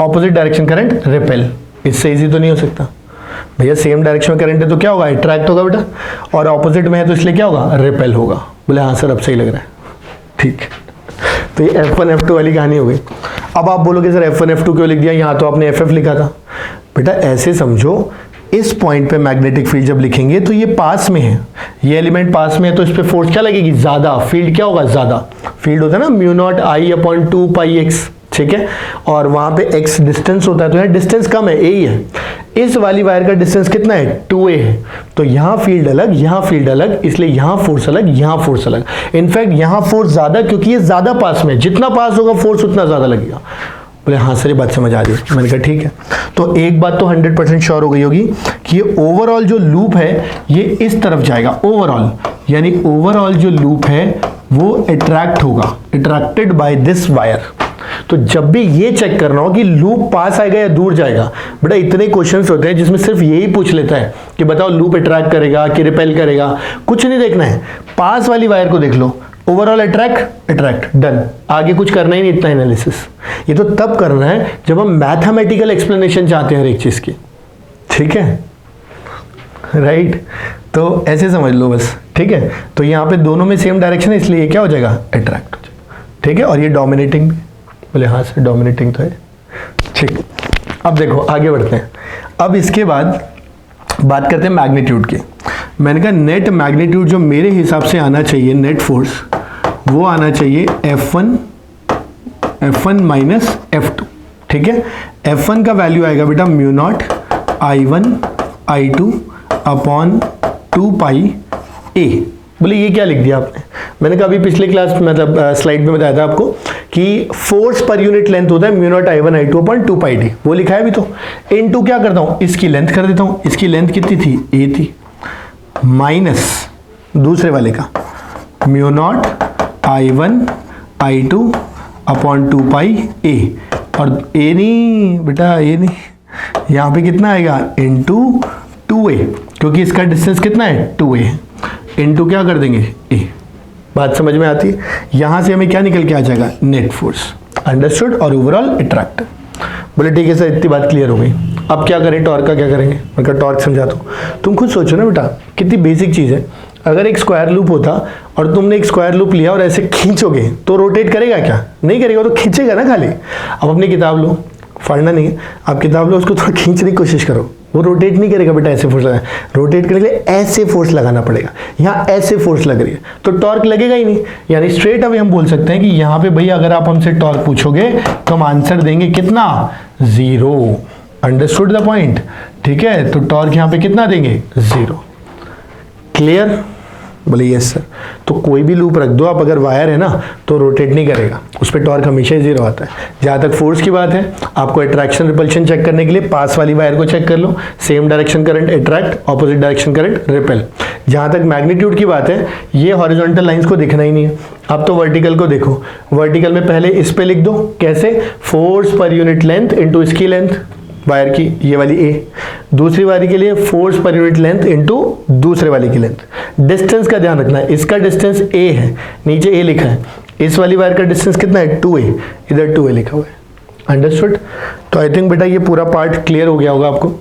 opposite direction current repel, इससे इजी तो नहीं हो सकता भैया। सेम डायरेक्शन में करंट है तो क्या होगा, अट्रैक्ट होगा बेटा, और ऑपोजिट में है तो इसलिए क्या होगा, रिपेल होगा। बोले हाँ सर अब सही लग रहा है, ठीक। तो ये F1 F2 वाली कहानी हो गई। अब आप बोलोगे सर F1 F2 क्यों लिख दिया, यहाँ तो आपने FF लिखा था। बेटा ऐसे समझो, इस पॉइंट पे मैग्नेटिक फील्ड जब लिखेंगे तो ये पास में है, ये एलिमेंट पास में है, तो इस पे फोर्स क्या लगेगी, ज्यादा, फील्ड क्या होगा, ज्यादा। फील्ड होता है ना μ0I/2πx, ठीक है, और वहां पे x डिस्टेंस होता है, तो यहाँ डिस्टेंस कम है, a ही है। इस वाली वायर का डिस्टेंस कितना है, 2a है, तो यहाँ फील्ड अलग, यहाँ फील्ड अलग, इसलिए यहाँ फोर्स अलग, यहाँ फोर्स अलग। इनफैक्ट यहाँ फोर्स ज्यादा, क्योंकि ये ज्यादा पास में, जितना पास होगा फोर्स उतना ज्यादा लगेगा। बोले हाँ सर ये बात समझ आ रही है। मैंने कहा ठीक है। तो एक बात तो 100% श्योर हो गई होगी कि ये ओवरऑल जो लूप है ये इस तरफ जाएगा, ओवरऑल, यानी ओवरऑल जो लूप है वो अट्रैक्ट होगा, अट्रैक्टेड बाय दिस वायर। तो जब भी ये चेक करना हो कि लूप पास आएगा या दूर जाएगा, बेटा इतने क्वेश्चंस होते हैं जिसमें सिर्फ यही पूछ लेता है कि बताओ लूप अट्रैक्ट करेगा कि रिपेल करेगा, कुछ नहीं देखना है, पास वाली वायर को देख लो, ओवरऑल अट्रैक्ट, अट्रैक्ट, डन, आगे कुछ करना ही नहीं, इतना एनालिसिस। ये तो तब करना है जब हम मैथमेटिकल एक्सप्लेनेशन चाहते हैं हर एक चीज की, ठीक है, राइट। तो ऐसे समझ लो बस, ठीक है। तो यहाँ पे दोनों में सेम डायरेक्शन है, इसलिए ये क्या हो जाएगा, अट्रैक्ट हो जाएगा, ठीक है। और ये डोमिनेटिंग, बोले हाँ सर डोमिनेटिंग तो है, ठीक। अब देखो आगे बढ़ते हैं। अब इसके बाद बात करते हैं मैग्नीट्यूड की। मैंने कहा नेट मैग्नीट्यूड जो मेरे हिसाब से आना चाहिए, नेट फोर्स, वो आना चाहिए F1 माइनस F2, ठीक है। F1 का वैल्यू आएगा बेटा μ0I1I2 अपॉन 2πa। बोले ये क्या लिख दिया आपने। मैंने कहा अभी पिछले क्लास मतलब स्लाइड में बताया था आपको कि फोर्स पर यूनिट लेंथ होता है μ0I1I2 अपॉन 2πd, वो लिखा है अभी। तो इनटू क्या करता हूँ, इसकी लेंथ कर देता हूँ। इसकी लेंथ कितनी थी, a थी, माइनस दूसरे वाले का μ0I1I2 अपॉन 2πa, और a नहीं बेटा, a नहीं, यहाँ पे कितना आएगा इनटू 2a, क्योंकि इसका डिस्टेंस कितना है 2a है, इनटू क्या कर देंगे a। बात समझ में आती है। यहां से हमें क्या निकल के आ जाएगा, नेट फोर्स, अंडरस्टूड, और ओवरऑल अट्रैक्ट। बोले ठीक है सर इतनी बात क्लियर हो गई। अब क्या करें, टॉर्क का क्या करेंगे। मैं कहा टॉर्क समझाता हूँ। तुम खुद सोचो ना बेटा, कितनी बेसिक चीज़ है। अगर एक स्क्वायर लूप होता और तुमने एक स्क्वायर लूप लिया और ऐसे खींचोगे तो रोटेट करेगा क्या, नहीं करेगा, तो खींचेगा ना खाली। अब अपनी किताब लो, फाड़ना नहीं है, आप किताब लो, उसको थोड़ा खींचने की कोशिश करो, वो रोटेट नहीं करेगा बेटा, ऐसे फोर्स लगाए। रोटेट करने के लिए ऐसे फोर्स लगाना पड़ेगा, यहाँ ऐसे फोर्स लग रही है तो टॉर्क लगेगा ही नहीं। यानी स्ट्रेट अवे हम बोल सकते हैं कि यहाँ पे भैया अगर आप हमसे टॉर्क पूछोगे तो हम आंसर देंगे कितना, 0। अंडरस्टूड द पॉइंट, ठीक है। तो टॉर्क यहाँ पे कितना देंगे, 0। क्लियर, बोले यस सर। तो कोई भी लूप रख दो आप, अगर वायर है ना तो रोटेट नहीं करेगा, उस पर टॉर्क हमेशा ही जीरो आता है। जहाँ तक फोर्स की बात है, आपको अट्रैक्शन रिपल्शन चेक करने के लिए पास वाली वायर को चेक कर लो, same direction current attract, opposite direction current repel. जहाँ तक मैग्नीट्यूड की बात है, ये हॉरिजॉन्टल लाइंस को दिखना ही नहीं है, अब तो वर्टिकल को देखो। वर्टिकल में पहले इस पे लिख दो, कैसे, force per unit length into इसकी लेंथ वायर की, ये वाली ए। दूसरी वाली के लिए force per unit length into दूसरे वाले की लेंथ। डिस्टेंस का ध्यान रखना है, इसका डिस्टेंस ए है, नीचे ए लिखा है, इस वाली वायर का डिस्टेंस कितना है 2a, इधर 2a लिखा हुआ है। अंडरस्टूड? तो आई थिंक बेटा ये पूरा पार्ट क्लियर हो गया होगा आपको।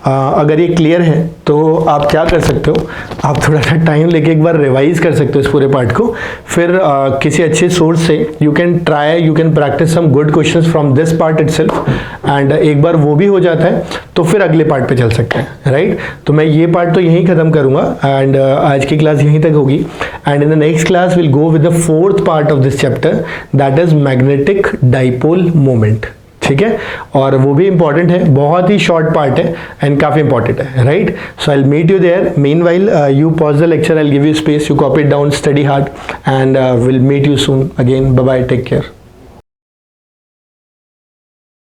अगर ये क्लियर है तो आप क्या कर सकते हो, आप थोड़ा सा टाइम लेके एक बार रिवाइज कर सकते हो इस पूरे पार्ट को, फिर किसी अच्छे सोर्स से you can practice some good questions from this part itself, and एक बार वो भी हो जाता है तो फिर अगले पार्ट पे चल सकते हैं, राइट? तो मैं ये पार्ट तो यहीं खत्म करूंगा, एंड आज की क्लास यहीं तक होगी, and in the next class will go with the fourth part of this chapter, that is magnetic dipole moment. ठीक है, और वो भी इंपॉर्टेंट है, बहुत ही शॉर्ट पार्ट है एंड काफी इंपॉर्टेंट है, right? So I will meet you there. Meanwhile you pause the lecture, I will give you space, you copy it down, study hard, and will meet you soon again. Bye bye, take care.